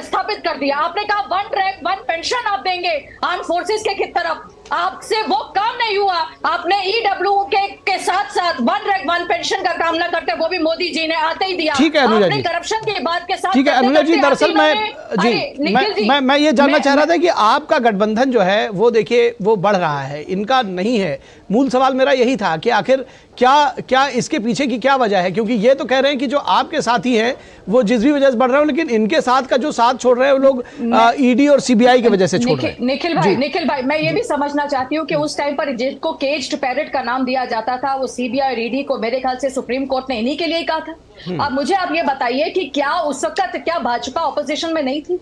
स्थापित कर दिया। आपने कहा 1 रैंक 1 पेंशन आप देंगे आर्म फोर्सेस के तरफ, आपसे वो काम नहीं हुआ। आपने EWA के साथ साथ 1 रैंक 1 पेंशन का काम ना करते, वो भी मोदी जी ने आते ही दिया। ठीक है अनुजा जी, करप्शन की बात के साथ, ठीक है अनुजा जी, दरअसल मैं ये जानना चाह रहा था कि आपका गठबंधन जो है वो देखिए वो बढ़ रहा है, इनका नहीं है। मूल सवाल मेरा यही था कि आखिर क्या इसके पीछे की क्या वजह है, क्योंकि ये तो कह रहे हैं कि जो आपके साथी हैं वो जिस भी वजह से बढ़ रहे हो, लेकिन इनके साथ का जो साथ छोड़ रहे हैं वो लोग ईडी और सीबीआई की वजह से छोड़ रहे हैं। निखिल भाई मैं ये भी समझना चाहती हूँ कि उस टाइम पर जिसको केज्ड पैरेट का नाम दिया जाता था वो सीबीआई और ईडी को मेरे ख्याल से सुप्रीम कोर्ट ने इन्हीं के लिए कहा था। अब मुझे आप ये बताइए कि क्या उस वक्त क्या भाजपा ऑपोजिशन में नहीं थी?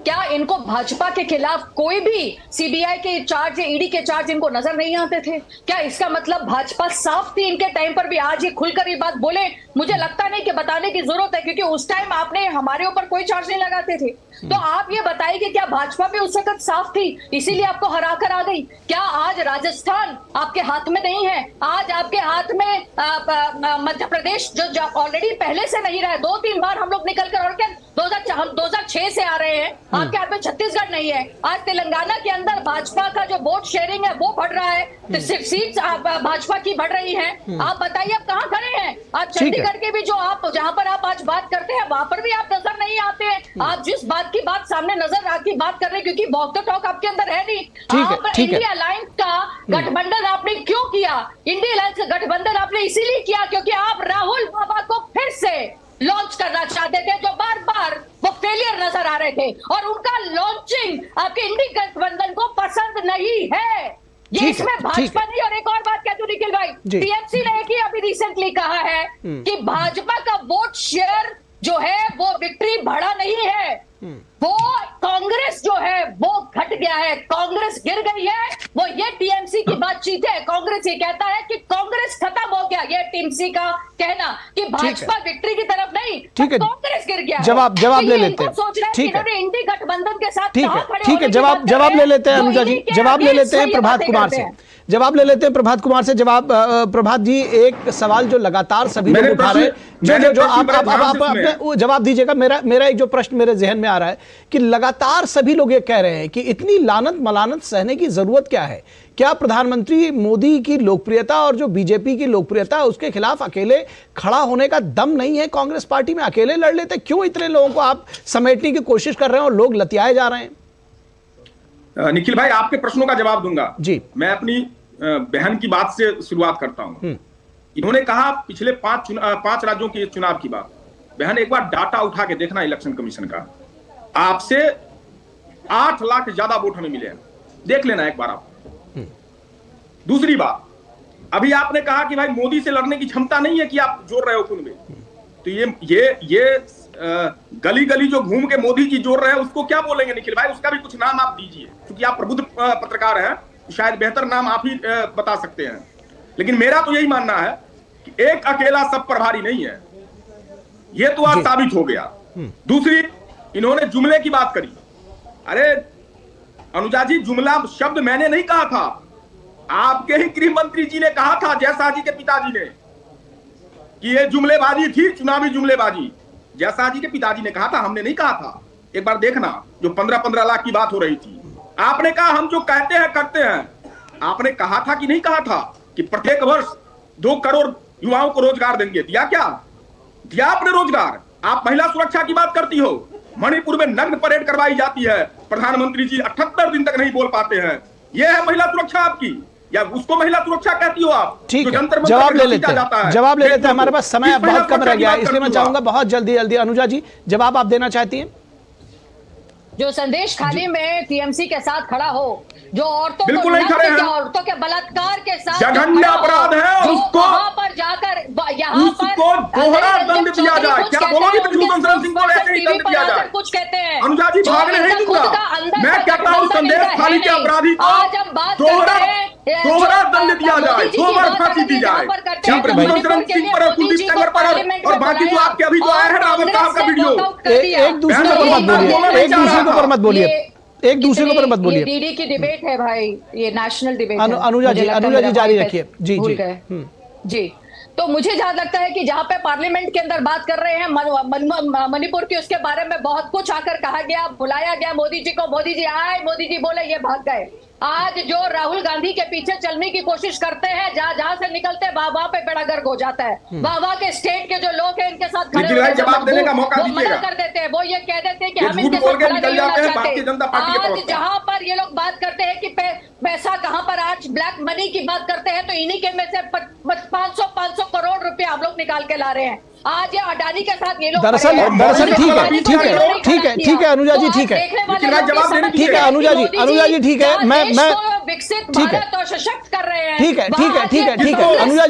क्या इनको भाजपा के खिलाफ कोई भी सीबीआई के चार्ज या ईडी के चार्ज इनको नजर नहीं आते थे? क्या इसका मतलब भाजपा साफ थी इनके टाइम पर भी? आज ये खुलकर ये बात बोले, मुझे लगता नहीं कि बताने की जरूरत है, क्योंकि उस टाइम आपने हमारे ऊपर कोई चार्ज नहीं लगाते थे। तो आप ये बताइए कि क्या भाजपा भी उस वक्त साफ थी इसीलिए आपको हरा कर आ गई? क्या आज राजस्थान आपके हाथ में नहीं है? आज आपके हाथ में मध्य प्रदेश जो ऑलरेडी पहले से नहीं रहा है, 2-3 बार हम लोग निकल कर, और क्या 2006 से आ रहे हैं, आपके हाथ में छत्तीसगढ़ नहीं है। आज तेलंगाना के अंदर भाजपा का जो वोट शेयरिंग है वो बढ़ रहा है, तो सीट्स भाजपा की बढ़ रही हैं। आप बताइए आप कहाँ खड़े हैं? आज चंडीगढ़ के भी जो आप जहाँ पर आप आज बात करते हैं वहां पर भी आप नजर नहीं आते हैं। आप जिस बात की बात सामने नजर आती बात कर रहे हैं, क्योंकि वॉक द टॉक आपके अंदर है नहीं। आप इंडिया अलायंस का गठबंधन आपने क्यों किया? इंडिया अलायंस का गठबंधन आपने इसीलिए किया क्योंकि आप राहुल बाबा को फिर से लॉन्च करना चाहते थे, जो बार बार वो फेलियर नजर आ रहे थे, और उनका लॉन्चिंग आपके इंडिया गठबंधन को पसंद नहीं है। ये इसमें भाजपा नहीं। और एक और बात कहती हूँ निखिल भाई, टीएमसी ने एक ही अभी रिसेंटली कहा है कि भाजपा का वोट शेयर जो है वो विक्ट्री बढ़ा नहीं है, वो कांग्रेस जो है वो घट गया है, कांग्रेस गिर गई है। वो ये टीएमसी की बातचीत है। कांग्रेस ये कहता है कि कांग्रेस खत्म हो गया, ये टीएमसी का कहना कि भाजपा विक्ट्री की तरफ नहीं, ठीक है, कांग्रेस गिर गया। जवाब ले लेते हैं, ठीक है, इंडी गठबंधन के साथ ठीक है, जवाब ले लेते हैं अनुजा जी, जवाब ले लेते हैं प्रभात कुमार से, जवाब ले लेते हैं प्रभात कुमार से। जवाब प्रभात जी, एक सवाल जो लगातार सभी लोग उठा रहे हैं, जो आप अपने जवाब दीजिएगा। मेरा एक जो प्रश्न मेरे जहन में आ रहा है कि लगातार सभी लोग ये कह रहे हैं कि इतनी लानत मलानत सहने की जरूरत क्या है? क्या प्रधानमंत्री मोदी की लोकप्रियता और जो बीजेपी की लोकप्रियता है उसके खिलाफ अकेले खड़ा होने का दम नहीं है कांग्रेस पार्टी में? अकेले लड़ लेते, क्यों इतने लोगों को आप समेटने की कोशिश कर रहे हैं और लोग लतियाए जा रहे हैं? निखिल भाई, आपके प्रश्नों का जवाब दूंगा जी। मैं अपनी बहन की बात से शुरुआत करता हूं। इन्होंने कहा पिछले 5 राज्यों के चुनाव की बात, बहन एक बार डाटा उठा के देखना इलेक्शन कमीशन का, आपसे 8 लाख ज्यादा वोट हमें मिले हैं, देख लेना एक बार आप। दूसरी बात, अभी आपने कहा कि भाई मोदी से लड़ने की क्षमता नहीं है कि आप जोड़ रहे हो कुल में, तो ये गली गली जो घूम के मोदी जी जोड़ रहे हैं उसको क्या बोलेंगे निखिल भाई? उसका भी कुछ नाम आप दीजिए, क्योंकि आप प्रबुद्ध पत्रकार हैं, शायद बेहतर नाम आप ही बता सकते हैं। लेकिन मेरा तो यही मानना है कि एक अकेला सब पर भारी नहीं है, ये तो आज साबित हो गया। दूसरी, इन्होंने जुमले की बात करी। अरे अनुजा जी, जुमला शब्द मैंने नहीं कहा था, आपके ही गृह मंत्री जी ने कहा था, जयशाह जी के पिताजी ने, कि ये जुमलेबाजी थी, चुनावी जुमलेबाजी। जयशाह जी के पिताजी ने कहा था, हमने नहीं कहा था। एक बार देखना, जो 15-15 लाख की बात हो रही थी, आपने कहा हम जो कहते हैं करते हैं। आपने कहा था कि नहीं कहा था कि प्रत्येक वर्ष 2 करोड़ युवाओं को रोजगार देंगे? दिया क्या? दिया आपने रोजगार। आप महिला सुरक्षा की बात करती हो, मणिपुर में नग्न परेड करवाई जाती है, प्रधानमंत्री जी 78 दिन तक नहीं बोल पाते हैं। यह है महिला सुरक्षा आपकी, या उसको महिला सुरक्षा कहती हो आप? ठीक है, जवाब ले लेते हैं, जवाब ले लेते हैं। हमारे पास समय बहुत कम रह गया है, इसलिए मैं चाहूंगा बहुत जल्दी अनुजा जी जवाब आप देना चाहती हैं। जो संदेश खाली में टीएमसी के साथ खड़ा हो, जो औरतों बिल्कुल नहीं खड़े हैं, औरतों के बलात्कार के साथ जघन्य अपराध है, और उसको वहां पर जाकर उसको दोहरा दंड दिया जाए। क्या बोलोगी विष्णुशंकर सिंह को ऐसे ही दंड दिया जाए? कुछ कहते हैं अनुजा जी, भागने नहीं दूंगा मैं, कहता हूँ संदेश खाली के अपराधी को दोहरा दंड दिया जाए, 2 बार फांसी दी जाए। क्या विष्णुशंकर सिंह पर, कुलदीप सेंगर पर और बाकी जो आपके अभी जो आए हैं रावत साहब का वीडियो, एक दूसरे को मत बोलिए, एक दूसरे को पर मत बोलिए, एक दूसरे को पर मत बोलिए। डीडी की डिबेट है भाई, ये नेशनल डिबेट है। अनुजा जी जारी रखिए। जी जी जी। तो मुझे जहां लगता है कि जहां पे पार्लियामेंट के अंदर बात कर रहे हैं मणिपुर की, उसके बारे में बहुत कुछ आकर कहा गया, बुलाया गया मोदी जी को, मोदी जी आए, मोदी जी बोले, ये भाग गए। आज जो राहुल गांधी के पीछे चलने की कोशिश करते हैं, जहां से निकलते हैं वहां पे बेड़ा गर्क हो जाता है। वहां के स्टेट के जो लोग हैं इनके साथ खड़े जवाब देने का मौका दीजिएगा। कर देते हैं, वो ये कह देते हैं कि हम इनके साथ खड़ा नहीं होना चाहते। आज जहां पर ये लोग बात करते हैं कि पैसा कहां पर, आज ब्लैक मनी की बात करते हैं, तो इन्हीं के में से 500 करोड़ रुपए हम लोग निकाल के ला रहे हैं। आज ये अडानी के साथ ये लोग दरअसल ठीक है अनुजा जी, ठीक है अनुजा जी, ठीक है, मैं विकसित भारत और सशक्त कर रहे हैं। ठीक है अनुजा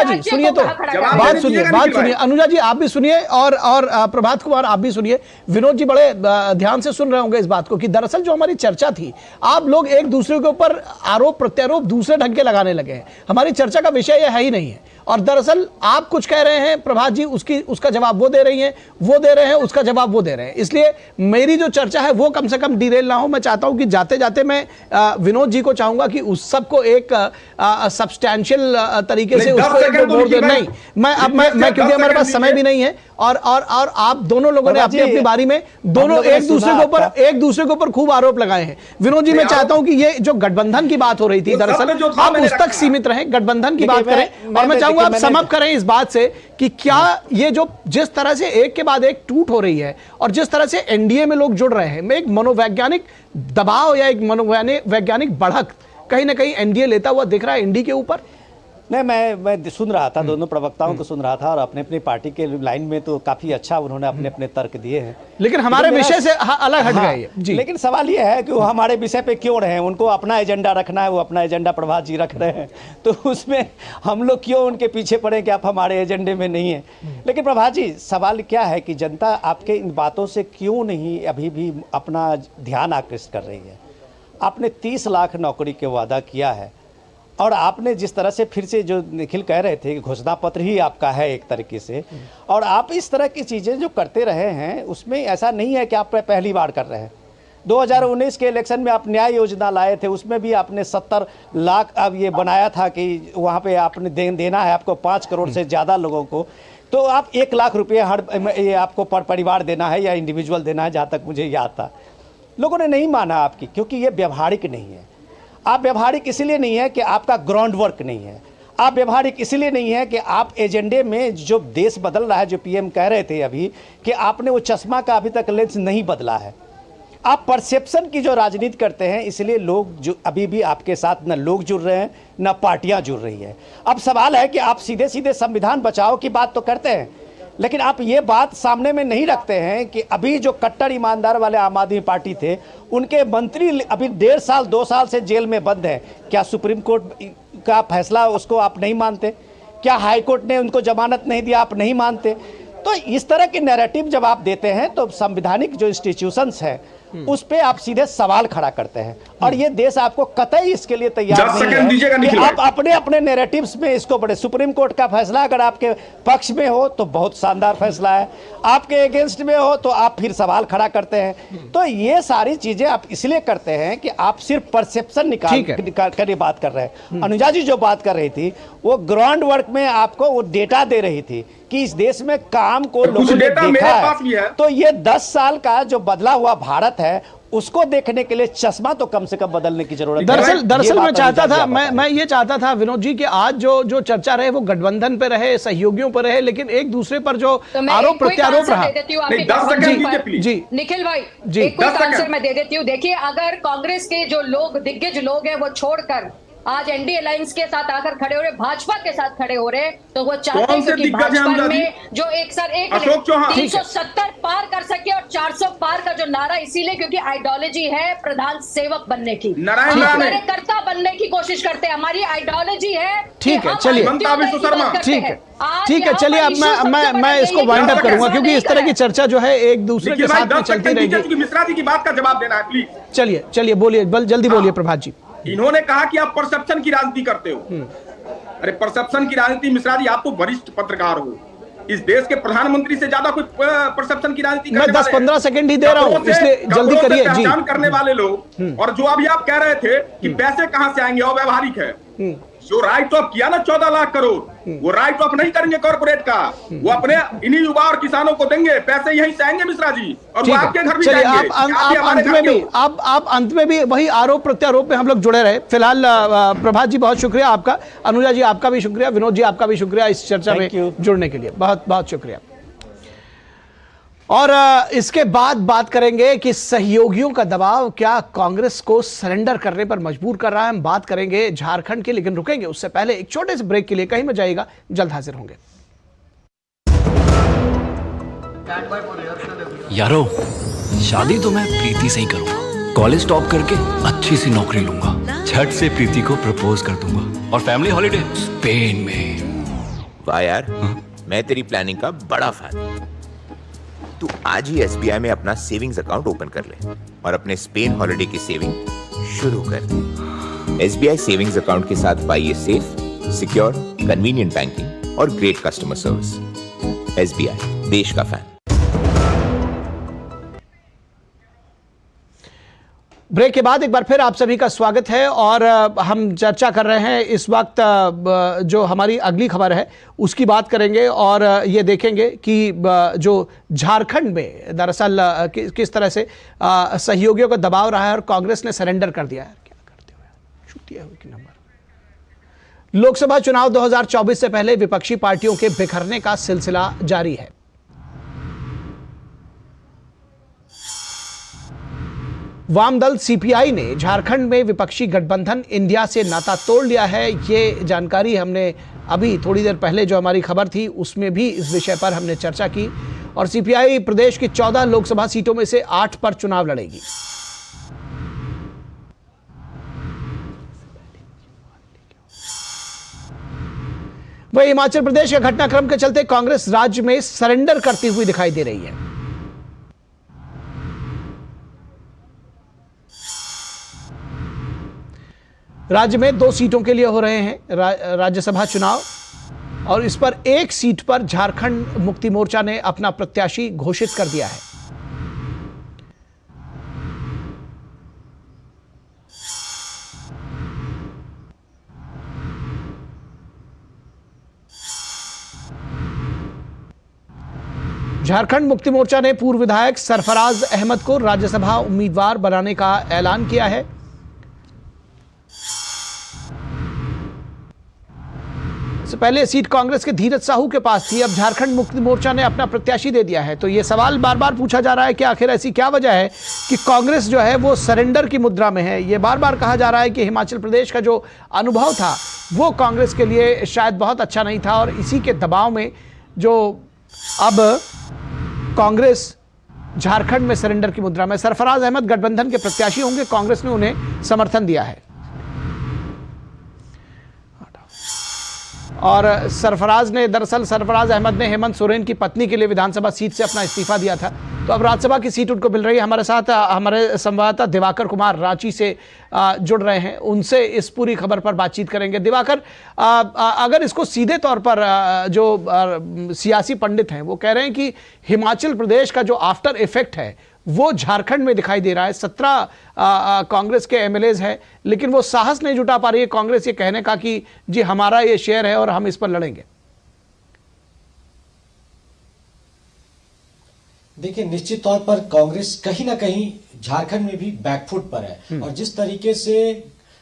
जी सुनिए, तो बात सुनिए अनुजा जी, आप भी सुनिए और प्रभात कुमार आप भी सुनिए। विनोद जी बड़े ध्यान से सुन रहे होंगे इस बात को कि दरअसल जो हमारी चर्चा थी, आप लोग एक दूसरे के ऊपर आरोप प्रत्यारोप दूसरे ढंग के लगाने लगे हैं। हमारी चर्चा का विषय यह है ही नहीं है, और दरअसल आप कुछ कह रहे हैं प्रभात जी, उसका जवाब वो दे रही हैं, वो दे रहे हैं, उसका जवाब वो दे रहे हैं। इसलिए मेरी जो चर्चा है वो कम से कम डिरेल ना हो। मैं चाहता हूं कि जाते जाते मैं विनोद जी को चाहूंगा कि उस सबको एक सब्सटैंशियल तरीके से उसको मोड़ दे। नहीं, मैं क्योंकि हमारे पास समय भी नहीं है, और आप दोनों लोगों ने अपनी अपनी बारी में दोनों एक दूसरे के ऊपर खूब आरोप लगाए हैं। विनोद जी, मैं चाहता हूं कि ये जो गठबंधन की बात हो रही थी, दरअसल आप उस तक सीमित रहें, गठबंधन की बात करें, और मैं चाहूंगा आप समअप करें इस बात से कि क्या ये जो जिस तरह से एक के बाद एक टूट हो रही है, और जिस तरह से एनडीए में लोग जुड़ रहे हैं, एक मनोवैज्ञानिक दबाव या एक मनोवैज्ञानिक बढ़त कहीं ना कहीं एनडीए लेता हुआ दिख रहा है एनडीए के ऊपर। नहीं, मैं सुन रहा था, दोनों प्रवक्ताओं को सुन रहा था, और अपने अपनी पार्टी के लाइन में तो काफी अच्छा उन्होंने अपने अपने तर्क दिए हैं, लेकिन हमारे विषय से अलग हट गए जी। लेकिन सवाल ये है कि वो हमारे विषय पे क्यों रहे? उनको अपना एजेंडा रखना है, वो अपना एजेंडा प्रभात जी रख रहे हैं, तो उसमें हम लोग क्यों उनके पीछे पड़े कि आप हमारे एजेंडे में नहीं है? लेकिन प्रभात जी, सवाल क्या है कि जनता आपके इन बातों से क्यों नहीं अभी भी अपना ध्यान आकृष्ट कर रही है? आपने 30 लाख नौकरी के वादा किया है, और आपने जिस तरह से फिर से जो निखिल कह रहे थे कि घोषणा पत्र ही आपका है एक तरीके से, और आप इस तरह की चीज़ें जो करते रहे हैं, उसमें ऐसा नहीं है कि आप पहली बार कर रहे हैं। 2019 के इलेक्शन में आप न्याय योजना लाए थे, उसमें भी आपने 70 लाख अब ये बनाया था कि वहाँ पे आपने देना है आपको 5 करोड़ से ज़्यादा लोगों को, तो आप 1 लाख रुपये ये आपको पर परिवार देना है या इंडिविजुअल देना है, जहाँ तक मुझे याद था। लोगों ने नहीं माना आपकी, क्योंकि ये व्यवहारिक नहीं है। आप व्यवहारिक इसलिए नहीं है कि आपका ग्राउंड वर्क नहीं है, आप व्यवहारिक इसलिए नहीं है कि आप एजेंडे में जो देश बदल रहा है, जो पीएम कह रहे थे अभी कि आपने वो चश्मा का अभी तक लेंस नहीं बदला है। आप परसेप्शन की जो राजनीति करते हैं, इसलिए लोग जो अभी भी आपके साथ न लोग जुड़ रहे हैं न पार्टियां जुड़ रही है। अब सवाल है कि आप सीधे सीधे संविधान बचाओ की बात तो करते हैं, लेकिन आप ये बात सामने में नहीं रखते हैं कि अभी जो कट्टर ईमानदार वाले आम आदमी पार्टी थे, उनके मंत्री अभी 1.5 साल 2 साल से जेल में बंद है। क्या सुप्रीम कोर्ट का फैसला उसको आप नहीं मानते? क्या हाई कोर्ट ने उनको जमानत नहीं दिया, आप नहीं मानते? तो इस तरह के नैरेटिव जब आप देते हैं तो संवैधानिक जो इंस्टीट्यूशंस है उस पे आप सीधे सवाल खड़ा करते हैं, और ये देश आपको कतई इसके लिए तैयार नहीं है कि आप अपने अपने नैरेटिव्स में इसको बढ़े। सुप्रीम कोर्ट का फैसला अगर आपके पक्ष में हो तो बहुत शानदार फैसला है, आपके अगेंस्ट में हो तो आप फिर सवाल खड़ा करते हैं। तो ये सारी चीजें आप इसलिए करते हैं कि आप सिर्फ परसेप्शन निकाल कर बात कर रहे हैं। अनुजा जी जो बात कर रही थी वो ग्राउंड वर्क में आपको वो डेटा दे रही थी कि इस देश में काम को लोगों ने देखा है। तो ये 10 साल का जो बदला हुआ भारत है उसको देखने के लिए चश्मा तो कम से कम बदलने की जरूरत है। दरअसल मैं चाहता था मैं ये चाहता था विनोद जी कि आज जो चर्चा रहे वो गठबंधन पे रहे, सहयोगियों पर रहे, लेकिन एक दूसरे पर जो आरोप प्रत्यारोप रहा। जी निखिल भाई, एक क्विक आंसर मैं दे देती हूँ। देखिए, अगर कांग्रेस के जो लोग दिग्गज लोग हैं वो छोड़कर आज एनडीए अलायंस के साथ आकर खड़े हो रहे, भाजपा के साथ खड़े हो रहे, तो वो चाहते हैं कि भाजपा में जो 370 पार कर सके और 400 पार का जो नारा, इसीलिए क्योंकि आइडियोलॉजी है प्रधान सेवक बनने की, कार्यकर्ता बनने की कोशिश करते हैं। हमारी आइडियोलॉजी है। ठीक है, चलिए ठीक है, चलिए अब मैं इसको वाइंड अप करूंगा क्योंकि इस तरह की चर्चा जो है एक दूसरे के साथ में चलती रहेगी। मिश्रा जी की बात का जवाब देना है प्लीज। चलिए बोलिए, जल्दी बोलिए प्रभात जी। इन्होंने कहा कि आप परसेप्शन की राजनीति करते हो। अरे परसेप्शन की राजनीति, मिश्रा जी आप तो वरिष्ठ पत्रकार हो, इस देश के प्रधानमंत्री से ज्यादा कोई परसेप्शन की राजनीति मैं 10-15 सेकंड ही दे रहा हूं, इसलिए जल्दी करिए जी। करने वाले लोग, और जो अभी आप कह रहे थे कि पैसे कहां से आएंगे, अव्यावहारिक है। जो राइट ऑफ किया ना 14 लाख करोड़, वो राइट ऑफ नहीं करेंगे कॉर्पोरेट का, वो अपने इन्हीं युवा और किसानों को देंगे, पैसे यहीं से आएंगे मिश्रा जी, और वो आपके घर भी जाएंगे। आप अंत में भी वही आरोप प्रत्यारोप में हम लोग जुड़े रहे। फिलहाल प्रभात जी बहुत शुक्रिया आपका, अनुजा जी आपका भी शुक्रिया, विनोद जी आपका भी शुक्रिया इस चर्चा में जुड़ने के लिए, बहुत बहुत शुक्रिया। और इसके बाद बात करेंगे कि सहयोगियों का दबाव क्या कांग्रेस को सरेंडर करने पर मजबूर कर रहा है। हम बात करेंगे झारखंड की, लेकिन रुकेंगे उससे पहले एक छोटे से ब्रेक के लिए। कहीं मत जाइएगा, जल्द हाजिर होंगे। यारो, शादी तो मैं प्रीति से ही करूंगा। कॉलेज टॉप करके अच्छी सी नौकरी लूंगा, झट से प्रीति को प्रपोज कर दूंगा, और फैमिली हॉलिडे स्पेन में। वाह यार, मैं तेरी प्लानिंग का बड़ा फैन। तू आज ही SBI में अपना सेविंग्स अकाउंट ओपन कर ले और अपने स्पेन हॉलिडे की सेविंग शुरू कर दे। SBI सेविंग्स अकाउंट के साथ पाइए सेफ, सिक्योर, कन्वीनियंट बैंकिंग और ग्रेट कस्टमर सर्विस। SBI, देश का फैन। ब्रेक के बाद एक बार फिर आप सभी का स्वागत है, और हम चर्चा कर रहे हैं इस वक्त जो हमारी अगली खबर है उसकी बात करेंगे, और ये देखेंगे कि जो झारखंड में दरअसल किस तरह से सहयोगियों का दबाव रहा है और कांग्रेस ने सरेंडर कर दिया है। क्या करते हुए छुट्टी है कि नंबर। लोकसभा चुनाव 2024 से पहले विपक्षी पार्टियों के बिखरने का सिलसिला जारी है। वाम दल CPI ने झारखंड में विपक्षी गठबंधन इंडिया से नाता तोड़ लिया है। ये जानकारी हमने अभी थोड़ी देर पहले जो हमारी खबर थी उसमें भी इस विषय पर हमने चर्चा की, और CPI प्रदेश की 14 लोकसभा सीटों में से 8 पर चुनाव लड़ेगी। वही हिमाचल प्रदेश के घटनाक्रम के चलते कांग्रेस राज्य में सरेंडर करती हुई दिखाई दे रही है। राज्य में 2 सीटों के लिए हो रहे हैं राज्यसभा चुनाव, और इस पर एक सीट पर झारखंड मुक्ति मोर्चा ने अपना प्रत्याशी घोषित कर दिया है। झारखंड मुक्ति मोर्चा ने पूर्व विधायक सरफराज अहमद को राज्यसभा उम्मीदवार बनाने का ऐलान किया है। इससे पहले सीट कांग्रेस के धीरज साहू के पास थी, अब झारखंड मुक्ति मोर्चा ने अपना प्रत्याशी दे दिया है। तो यह सवाल बार बार पूछा जा रहा है कि आखिर ऐसी क्या वजह है कि कांग्रेस जो है वो सरेंडर की मुद्रा में है। यह बार बार कहा जा रहा है कि हिमाचल प्रदेश का जो अनुभव था वो कांग्रेस के लिए शायद बहुत अच्छा नहीं था, और इसी के दबाव में जो अब कांग्रेस झारखंड में सरेंडर की मुद्रा में। सरफराज अहमद गठबंधन के प्रत्याशी होंगे, कांग्रेस ने उन्हें समर्थन दिया है। और दरअसल सरफराज अहमद ने हेमंत सोरेन की पत्नी के लिए विधानसभा सीट से अपना इस्तीफा दिया था, तो अब राज्यसभा की सीट उनको मिल रही है। हमारे साथ हमारे संवाददाता दिवाकर कुमार रांची से जुड़ रहे हैं, उनसे इस पूरी खबर पर बातचीत करेंगे। दिवाकर, अगर इसको सीधे तौर पर जो सियासी पंडित हैं वो कह रहे हैं कि हिमाचल प्रदेश का जो आफ्टर इफेक्ट है वो झारखंड में दिखाई दे रहा है। 17 कांग्रेस के एमएलएज हैं, लेकिन वो साहस नहीं जुटा पा रही है कांग्रेस ये कहने का कि जी हमारा ये शेयर है और हम इस पर लड़ेंगे। देखिए, निश्चित तौर पर कांग्रेस कहीं ना कहीं झारखंड में भी बैकफुट पर है, और जिस तरीके से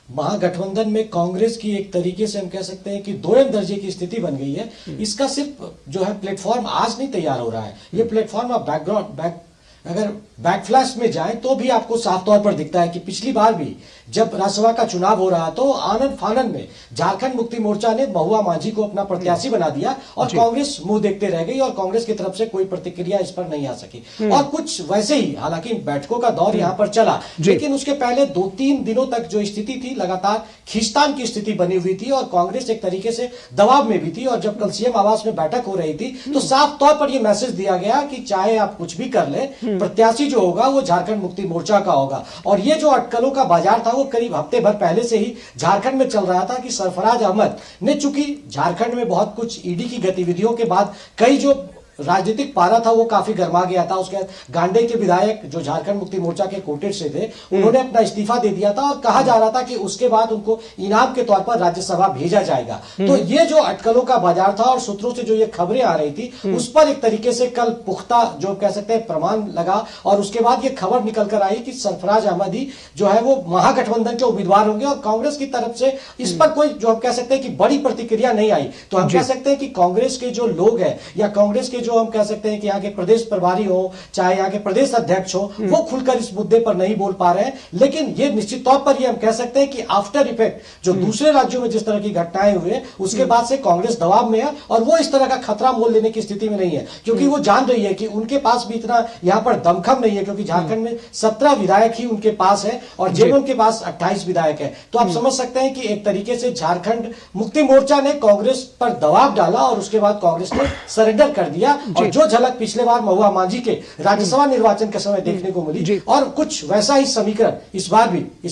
महागठबंधन में कांग्रेस की एक तरीके से हम कह सकते हैं कि दोयम दर्जे की स्थिति बन गई है, इसका सिर्फ जो है प्लेटफॉर्म आज नहीं तैयार हो रहा है। ये प्लेटफॉर्म आप अगर बैकफ्लैश में जाएं तो भी आपको साफ तौर पर दिखता है कि पिछली बार भी जब राज्यसभा का चुनाव हो रहा तो आनंद फानन में झारखंड मुक्ति मोर्चा ने महुआ माझी को अपना प्रत्याशी बना दिया और कांग्रेस मुंह देखते रह गई और कांग्रेस की तरफ से कोई प्रतिक्रिया इस पर नहीं आ सकी। और कुछ वैसे ही, हालांकि बैठकों का दौर यहां पर चला, लेकिन उसके पहले 2-3 दिनों तक जो स्थिति थी लगातार खींचतान की स्थिति बनी हुई थी और कांग्रेस एक तरीके से दबाव में भी थी। और जब कल सीएम आवास में बैठक हो रही थी तो साफ तौर पर यह मैसेज दिया गया कि चाहे आप कुछ भी कर ले, प्रत्याशी जो होगा वो झारखंड मुक्ति मोर्चा का होगा। और ये जो अटकलों का बाजार था वो करीब हफ्ते भर पहले से ही झारखंड में चल रहा था कि सरफराज अहमद ने, चूंकि झारखंड में बहुत कुछ ईडी की गतिविधियों के बाद कई जो राजनीतिक पारा था वो काफी गर्मा गया था। उसके गांडे के विधायक जो झारखंड मुक्ति मोर्चा के कोटेड से थे, उन्होंने अपना इस्तीफा दे दिया था और कहा जा रहा था कि उसके बाद उनको इनाम के तौर पर राज्यसभा भेजा जाएगा। तो ये जो अटकलों का बाजार था और सूत्रों से जो ये खबरें आ रही थी उस पर एक तरीके से कल पुख्ता जो कह सकते हैं प्रमाण लगा और उसके बाद ये खबर निकल कर आई कि सरफराज अहमद ही जो है वो महागठबंधन के उम्मीदवार होंगे। और कांग्रेस की तरफ से इस पर कोई जो हम कह सकते हैं कि बड़ी प्रतिक्रिया नहीं आई। तो हम कह सकते हैं कि कांग्रेस के जो लोग हैं या कांग्रेस के जो हम कह सकते हैं कि यहाँ के प्रदेश प्रभारी हो चाहे यहाँ के प्रदेश अध्यक्ष हो, वो खुलकर इस मुद्दे पर नहीं बोल पा रहे हैं। लेकिन ये निश्चित तौर पर ये हम कह सकते हैं कि आफ्टर इफेक्ट जो दूसरे राज्यों में जिस तरह की घटनाएं हुई उसके बाद से कांग्रेस दबाव में है और वो इस तरह का खतरा मोल लेने की स्थिति में नहीं है, क्योंकि वो जान रही है कि उनके पास भी इतना यहाँ पर दमखम नहीं है, क्योंकि झारखंड में 17 विधायक ही उनके पास है और जेएमएम के पास 28 विधायक है। तो आप समझ सकते हैं कि एक तरीके से झारखंड मुक्ति मोर्चा ने कांग्रेस पर दबाव डाला और उसके बाद कांग्रेस ने सरेंडर कर दिया। और जो झलक पिछले बार महुआ माझी के राज्यसभा निर्वाचन के समय देखने को मिली और कुछ वैसा ही समीकरण इस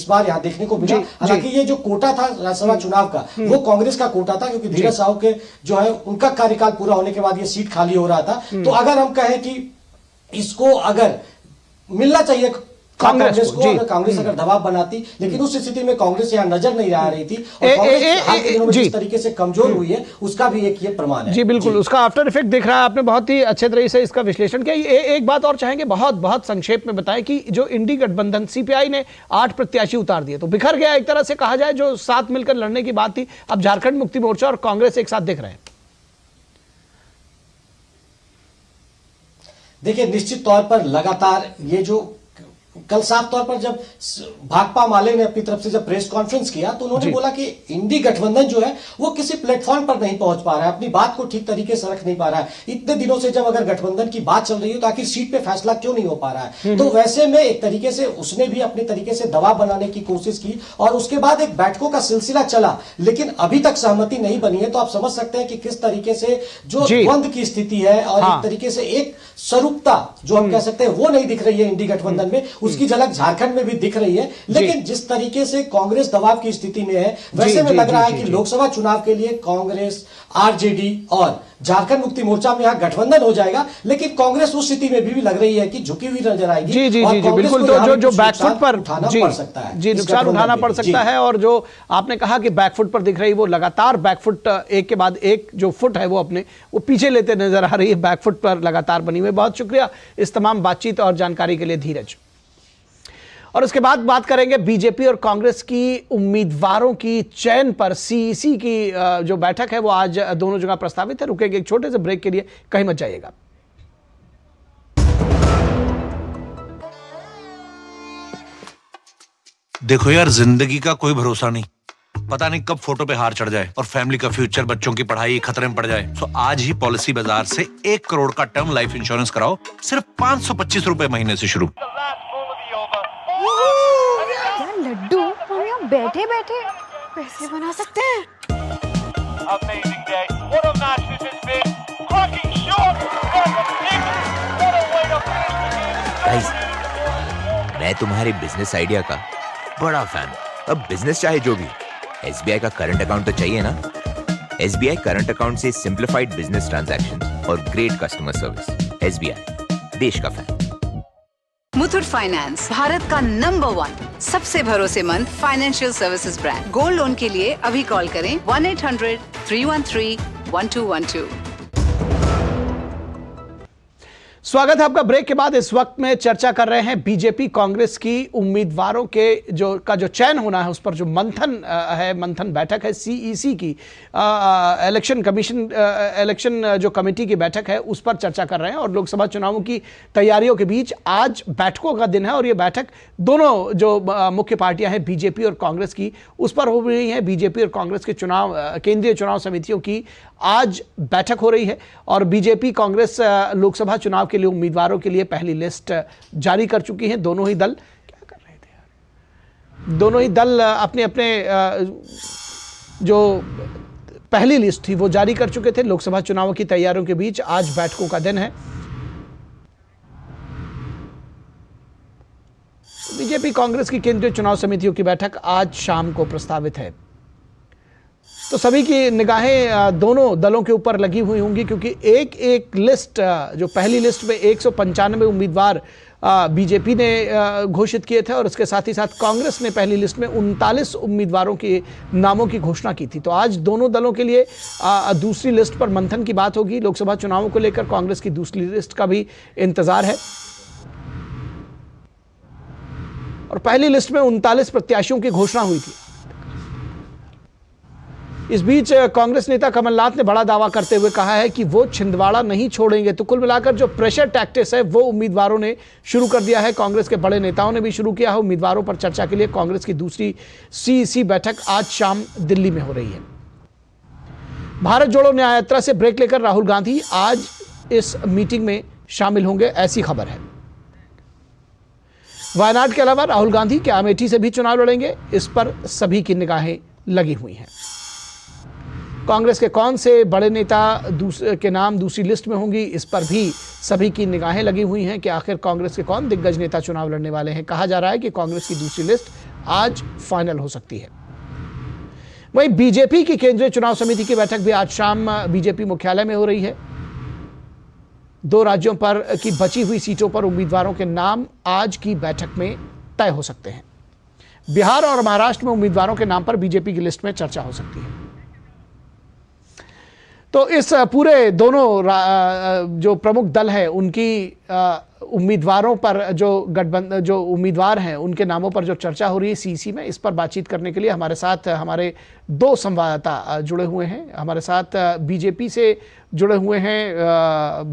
बार यहाँ देखने को मिला। हालांकि ये जो कोटा था राज्यसभा चुनाव का वो कांग्रेस का कोटा था, क्योंकि धीरज साहू के जो है उनका कार्यकाल पूरा होने के बाद ये सीट खाली हो रहा था। तो अगर हम कहें कि इसको अगर मिलना चाहिए कांग्रेस को, अगर कांग्रेस अगर दबाव बनाती, लेकिन उस स्थिति में कांग्रेस यहाँ नजर नहीं आ रही थी और कांग्रेस हाल के दिनों में जिस तरीके से कमजोर हुई है उसका भी एक ये प्रमाण है। जी बिल्कुल, उसका आफ्टर इफेक्ट दिख रहा है। आपने बहुत ही अच्छे तरीके से इसका विश्लेषण किया। एक बात और चाहेंगे बहुत संक्षेप में बताएं कि जो इंडी गठबंधन सीपीआई ने 8 प्रत्याशी उतार दिए तो बिखर गया एक तरह से कहा जाए, जो साथ मिलकर लड़ने की बात थी। अब झारखंड मुक्ति मोर्चा और कांग्रेस एक साथ दिख रहे हैं। देखिए, निश्चित तौर पर लगातार ये जो कल साफ तौर पर जब भाकपा माले ने अपनी तरफ से जब प्रेस कॉन्फ्रेंस किया तो उन्होंने बोला कि इंडी गठबंधन जो है वो किसी प्लेटफॉर्म पर नहीं पहुंच पा रहा है, अपनी बात को ठीक तरीके से रख नहीं पा रहा है। इतने दिनों से जब अगर गठबंधन की बात चल रही है तो आखिर सीट पे फैसला क्यों नहीं हो पा रहा है। तो वैसे में एक तरीके से उसने भी अपने तरीके से दबाव बनाने की कोशिश की और उसके बाद एक बैठकों का सिलसिला चला, लेकिन अभी तक सहमति नहीं बनी है। तो आप समझ सकते हैं कि किस तरीके से जो द्वंद की स्थिति है और एक तरीके से एक स्वरूपता जो हम कह सकते हैं वो नहीं दिख रही है इंडी गठबंधन में, उसकी झलक झारखंड में भी दिख रही है। लेकिन जिस तरीके से कांग्रेस दबाव की स्थिति में है वैसे में लग रहा है कि लोकसभा चुनाव के लिए कांग्रेस, आरजेडी और झारखंड मुक्ति मोर्चा में यहां गठबंधन हो जाएगा। लेकिन कांग्रेस उस स्थिति में भी लग रही है कि झुकी हुई नजर आएगी। जी बिल्कुल, जो बैकफुट पर पड़ सकता है, नुकसान उठाना पड़ सकता है। और जो आपने कहा कि बैकफुट पर दिख रही, वो लगातार बैकफुट एक के बाद एक जो फुट है वो अपने वो पीछे लेते नजर आ रही है, बैकफुट पर लगातार बनी हुई। बहुत शुक्रिया इस तमाम बातचीत और जानकारी के लिए धीरज। और उसके बाद बात करेंगे बीजेपी और कांग्रेस की उम्मीदवारों की चयन पर। सीईसी की जो बैठक है वो आज दोनों जगह प्रस्तावित है। रुकेंगे एक छोटे से ब्रेक के लिए, कहीं मत जाइएगा। देखो यार, जिंदगी का कोई भरोसा नहीं, पता नहीं कब फोटो पे हार चढ़ जाए और फैमिली का फ्यूचर, बच्चों की पढ़ाई खतरे में पड़ जाए। तो आज ही पॉलिसी बाजार से 1 करोड़ का टर्म लाइफ इंश्योरेंस कराओ, सिर्फ 525 रुपए महीने से शुरू। यार लड्डू, हम यहाँ बैठे बैठे पैसे बना सकते हैं। गाइस, मैं तुम्हारे बिजनेस आइडिया का बड़ा फैन हूं। अब बिजनेस चाहे जो भी, एसबीआई का करंट अकाउंट तो चाहिए ना। एसबीआई करंट अकाउंट से सिंप्लीफाइड बिजनेस ट्रांजैक्शंस और ग्रेट कस्टमर सर्विस। एसबीआई, देश का फैन। मुथूट फाइनेंस, भारत का नंबर 1 सबसे भरोसेमंद financial services brand. Gold loan के लिए अभी कॉल करें 1-800-313-1212। स्वागत है आपका। ब्रेक के बाद इस वक्त में चर्चा कर रहे हैं बीजेपी कांग्रेस की उम्मीदवारों के जो चयन होना है, उस पर जो मंथन बैठक है सीईसी की, इलेक्शन कमीशन, इलेक्शन जो कमेटी की बैठक है, उस पर चर्चा कर रहे हैं। और लोकसभा चुनावों की तैयारियों के बीच आज बैठकों का दिन है और ये बैठक दोनों जो मुख्य पार्टियां हैं बीजेपी और कांग्रेस की, उस पर हो रही है। बीजेपी और कांग्रेस के केंद्रीय चुनाव समितियों की आज बैठक हो रही है और बीजेपी कांग्रेस लोकसभा चुनाव के लिए उम्मीदवारों के लिए पहली लिस्ट जारी कर चुकी हैं। दोनों ही दल क्या कर रहे थे यार, दोनों ही दल अपने अपने जो पहली लिस्ट थी वो जारी कर चुके थे। लोकसभा चुनावों की तैयारियों के बीच आज बैठकों का दिन है। बीजेपी कांग्रेस की केंद्रीय चुनाव समितियों की बैठक आज शाम को प्रस्तावित है। तो सभी की निगाहें दोनों दलों के ऊपर लगी हुई होंगी, क्योंकि एक लिस्ट, जो पहली लिस्ट में 195 उम्मीदवार बीजेपी ने घोषित किए थे और उसके साथ ही साथ कांग्रेस ने पहली लिस्ट में 39 उम्मीदवारों के नामों की घोषणा की थी। तो आज दोनों दलों के लिए दूसरी लिस्ट पर मंथन की बात होगी। लोकसभा चुनावों को लेकर कांग्रेस की दूसरी लिस्ट का भी इंतजार है और पहली लिस्ट में 39 प्रत्याशियों की घोषणा हुई थी। इस बीच कांग्रेस नेता कमलनाथ ने बड़ा दावा करते हुए कहा है कि वो छिंदवाड़ा नहीं छोड़ेंगे। तो कुल मिलाकर जो प्रेशर टैक्टिक्स है वो उम्मीदवारों ने शुरू कर दिया है, कांग्रेस के बड़े नेताओं ने भी शुरू किया है। उम्मीदवारों पर चर्चा के लिए कांग्रेस की दूसरी सीईसी बैठक आज शाम दिल्ली में हो रही है। भारत जोड़ो न्याय यात्रा से ब्रेक लेकर राहुल गांधी आज इस मीटिंग में शामिल होंगे, ऐसी खबर है। वायनाड के अलावा राहुल गांधी क्या अमेठी से भी चुनाव लड़ेंगे, इस पर सभी की निगाहें लगी हुई हैं। कांग्रेस के कौन से बड़े नेता के नाम दूसरी लिस्ट में होंगी, इस पर भी सभी की निगाहें लगी हुई हैं कि आखिर कांग्रेस के कौन दिग्गज नेता चुनाव लड़ने वाले हैं। कहा जा रहा है कि कांग्रेस की दूसरी लिस्ट आज फाइनल हो सकती है। वहीं बीजेपी की केंद्रीय चुनाव समिति की बैठक भी आज शाम बीजेपी मुख्यालय में हो रही है। 2 राज्यों पर की बची हुई सीटों पर उम्मीदवारों के नाम आज की बैठक में तय हो सकते हैं। बिहार और महाराष्ट्र में उम्मीदवारों के नाम पर बीजेपी की लिस्ट में चर्चा हो सकती है। तो इस पूरे दोनों जो प्रमुख दल हैं उनकी उम्मीदवारों पर जो उम्मीदवार हैं उनके नामों पर जो चर्चा हो रही है सीईसी में, इस पर बातचीत करने के लिए हमारे साथ हमारे 2 संवाददाता जुड़े हुए हैं। हमारे साथ बीजेपी से जुड़े हुए हैं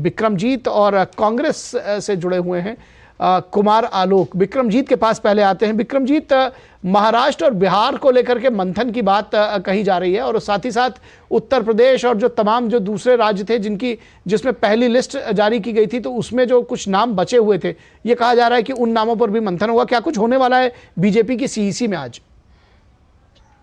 विक्रमजीत और कांग्रेस से जुड़े हुए हैं कुमार आलोक। विक्रमजीत के पास पहले आते हैं। विक्रमजीत, महाराष्ट्र और बिहार को लेकर के मंथन की बात कही जा रही है और साथ ही साथ उत्तर प्रदेश और जो तमाम जो दूसरे राज्य थे जिसमें पहली लिस्ट जारी की गई थी, तो उसमें जो कुछ नाम बचे हुए थे, ये कहा जा रहा है कि उन नामों पर भी मंथन होगा। क्या कुछ होने वाला है बीजेपी की सीईसी में आज?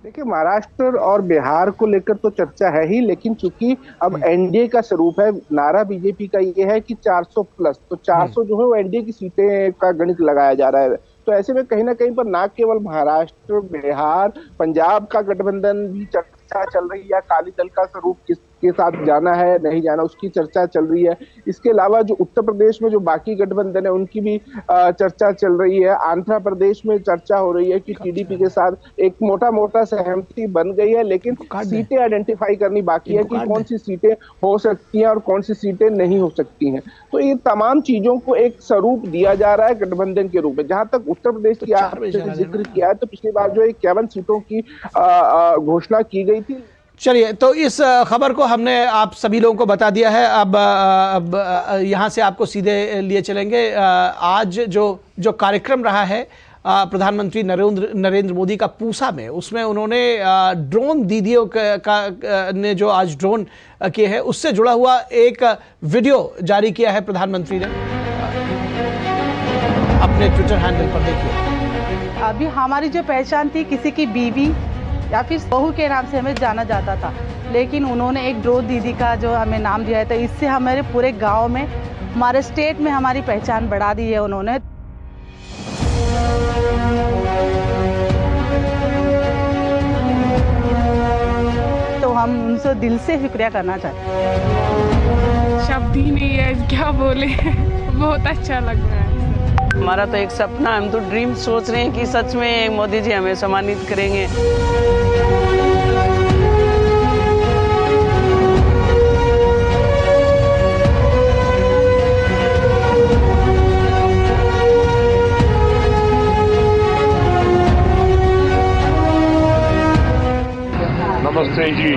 देखिए, महाराष्ट्र और बिहार को लेकर तो चर्चा है ही, लेकिन चूंकि अब एनडीए का स्वरूप है, नारा बीजेपी का ये है कि 400 प्लस, तो 400 जो है वो एनडीए की सीटें का गणित लगाया जा रहा है। तो ऐसे में कहीं ना कहीं पर ना केवल महाराष्ट्र, बिहार, पंजाब का गठबंधन भी चर्चा चल रही है। अकाली दल का स्वरूप किसके साथ जाना है, नहीं जाना, उसकी चर्चा चल रही है। इसके अलावा जो उत्तर प्रदेश में जो बाकी गठबंधन है उनकी भी चर्चा चल रही है। आंध्र प्रदेश में चर्चा हो रही है कि टीडीपी के साथ एक मोटा सहमति बन गई है, लेकिन सीटें आइडेंटिफाई करनी बाकी है कि कौन सी सीटें हो सकती हैं और कौन सी सीटें नहीं हो सकती हैं। तो ये तमाम चीजों को एक स्वरूप दिया जा रहा है गठबंधन के रूप में। जहां तक उत्तर प्रदेश की आपने जिक्र किया है, तो पिछली बार जो 51 सीटों की घोषणा की गई थी। चलिए, तो इस खबर को हमने आप सभी लोगों को बता दिया है। अब यहाँ से आपको सीधे लिए चलेंगे। आज जो कार्यक्रम रहा है प्रधानमंत्री नरेंद्र मोदी का पूसा में, उसमें उन्होंने ड्रोन दीदियों ने जो आज ड्रोन किए हैं उससे जुड़ा हुआ एक वीडियो जारी किया है प्रधानमंत्री ने अपने ट्विटर हैंडल पर। देखिए, अभी हमारी जो पहचान थी किसी की बीवी या फिर बहू के नाम से हमें जाना जाता था, लेकिन उन्होंने एक ड्रोन दीदी का जो हमें नाम दिया है, तो इससे हमारे पूरे गांव में, हमारे स्टेट में हमारी पहचान बढ़ा दी है उन्होंने। तो हम उनसे दिल से शुक्रिया करना चाहते हैं। शब्द ही नहीं है, क्या बोले। बहुत अच्छा लग रहा है। हमारा तो एक सपना, हम तो ड्रीम सोच रहे हैं कि सच में मोदी जी हमें सम्मानित करेंगे। नमस्ते जी।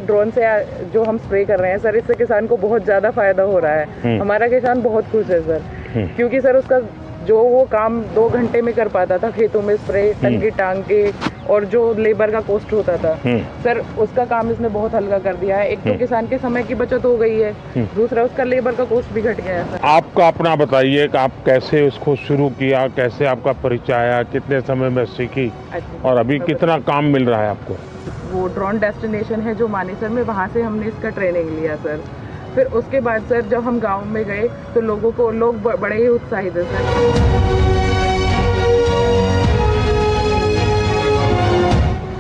ड्रोन से जो हम स्प्रे कर रहे हैं सर, इससे किसान को बहुत ज़्यादा फायदा हो रहा है। हमारा किसान बहुत खुश है सर, क्योंकि सर उसका जो वो काम 2 घंटे में कर पाता था खेतों में स्प्रे टंकी टांग के, और जो लेबर का कॉस्ट होता था सर, उसका काम इसने बहुत हल्का कर दिया है। एक तो किसान के समय की बचत हो गई है, दूसरा उसका लेबर का कॉस्ट भी घट गया है सर। आपका अपना बताइए कि आप कैसे उसको शुरू किया, कैसे आपका परिचय आया, कितने समय में सीखी, और अभी कितना काम मिल रहा है आपको? वो ड्रोन डेस्टिनेशन है जो मानेसर में, वहाँ से हमने इसका ट्रेनिंग लिया सर। फिर उसके बाद सर जब हम गांव में गए तो लोग बड़े ही उत्साहित है सर।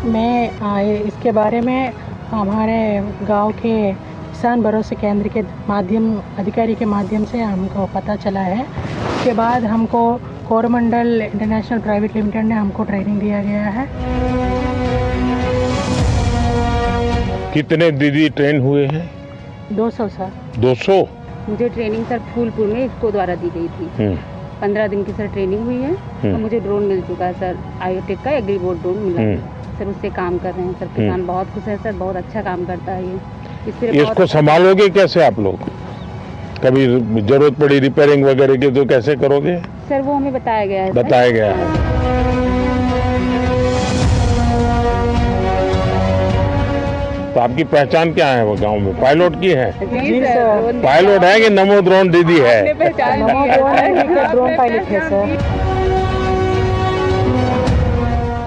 मैं इसके बारे में हमारे गांव के किसान भरोसे केंद्र के अधिकारी के माध्यम से हमको पता चला है। उसके बाद हमको कोरमंडल इंटरनेशनल प्राइवेट लिमिटेड ने हमको ट्रेनिंग दिया गया है। कितने दीदी ट्रेन हुए हैं? 200 सर। 200? मुझे ट्रेनिंग सर फूलपुर में इसको द्वारा दी गई थी। 15 दिन की सर ट्रेनिंग हुई है, तो मुझे ड्रोन मिल चुका है सर। आयोटेक का एग्रीबोट ड्रोन मिला सर, उससे काम कर रहे हैं सर। किसान बहुत खुश है सर, बहुत अच्छा काम करता है ये। इसको संभालोगे कैसे आप लोग? कभी जरूरत पड़ी रिपेयरिंग वगैरह की तो कैसे करोगे? सर वो हमें बताया गया है। बताया गया है। तो आपकी पहचान क्या है वो गांव में? पायलट की है? जी सर। पायलट है कि नमो ड्रोन दीदी है? ड्रोन पायलट है सर।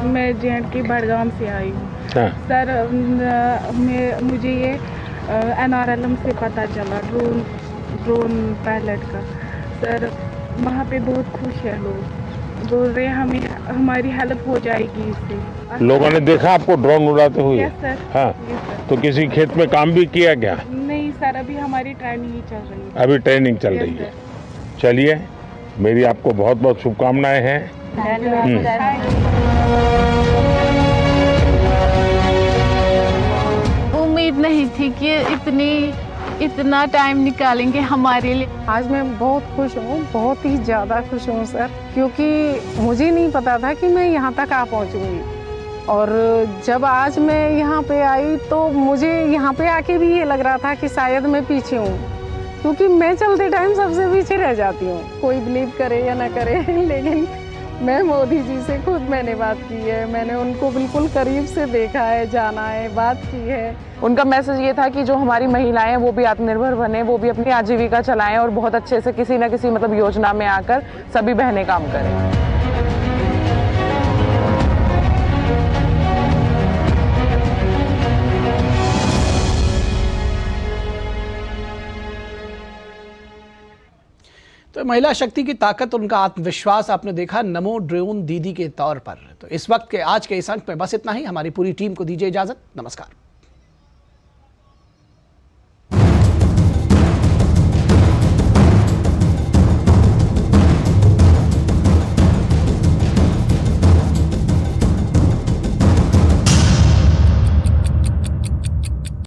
मैं जे&के बड़गाम से आई हूँ सर। मुझे ये NRLM से पता चला ड्रोन पायलट का सर। वहाँ पे बहुत खुश है लोग, बोल रहे हैं हमें हमारी हेल्प हो जाएगी इससे। लोगों ने देखा आपको ड्रोन उड़ाते हुए? Yes sir. हाँ, तो किसी खेत में काम भी किया क्या? नहीं सर, अभी हमारी ट्रेनिंग ही चल रही है। अभी ट्रेनिंग चल रही है। चलिए, मेरी आपको बहुत बहुत शुभकामनाएं हैं। उम्मीद नहीं थी कि इतना टाइम निकालेंगे हमारे लिए। आज मैं बहुत खुश हूँ, बहुत ही ज़्यादा खुश हूँ सर, क्योंकि मुझे नहीं पता था कि मैं यहाँ तक आ पहुँचूँगी। और जब आज मैं यहाँ पे आई तो मुझे यहाँ पे आके भी ये लग रहा था कि शायद मैं पीछे हूँ, क्योंकि मैं चलते टाइम सबसे पीछे रह जाती हूँ। कोई बिलीव करे या ना करे, लेकिन मैं मोदी जी से खुद मैंने बात की है। मैंने उनको बिल्कुल करीब से देखा है, जाना है, बात की है। उनका मैसेज ये था कि जो हमारी महिलाएं हैं वो भी आत्मनिर्भर बने, वो भी अपनी आजीविका चलाएं और बहुत अच्छे से किसी न किसी मतलब योजना में आकर सभी बहनें काम करें। तो महिला शक्ति की ताकत, उनका आत्मविश्वास आपने देखा नमो ड्रोन दीदी के तौर पर। तो इस वक्त के आज के इस अंक में बस इतना ही। हमारी पूरी टीम को दीजिए इजाजत। नमस्कार।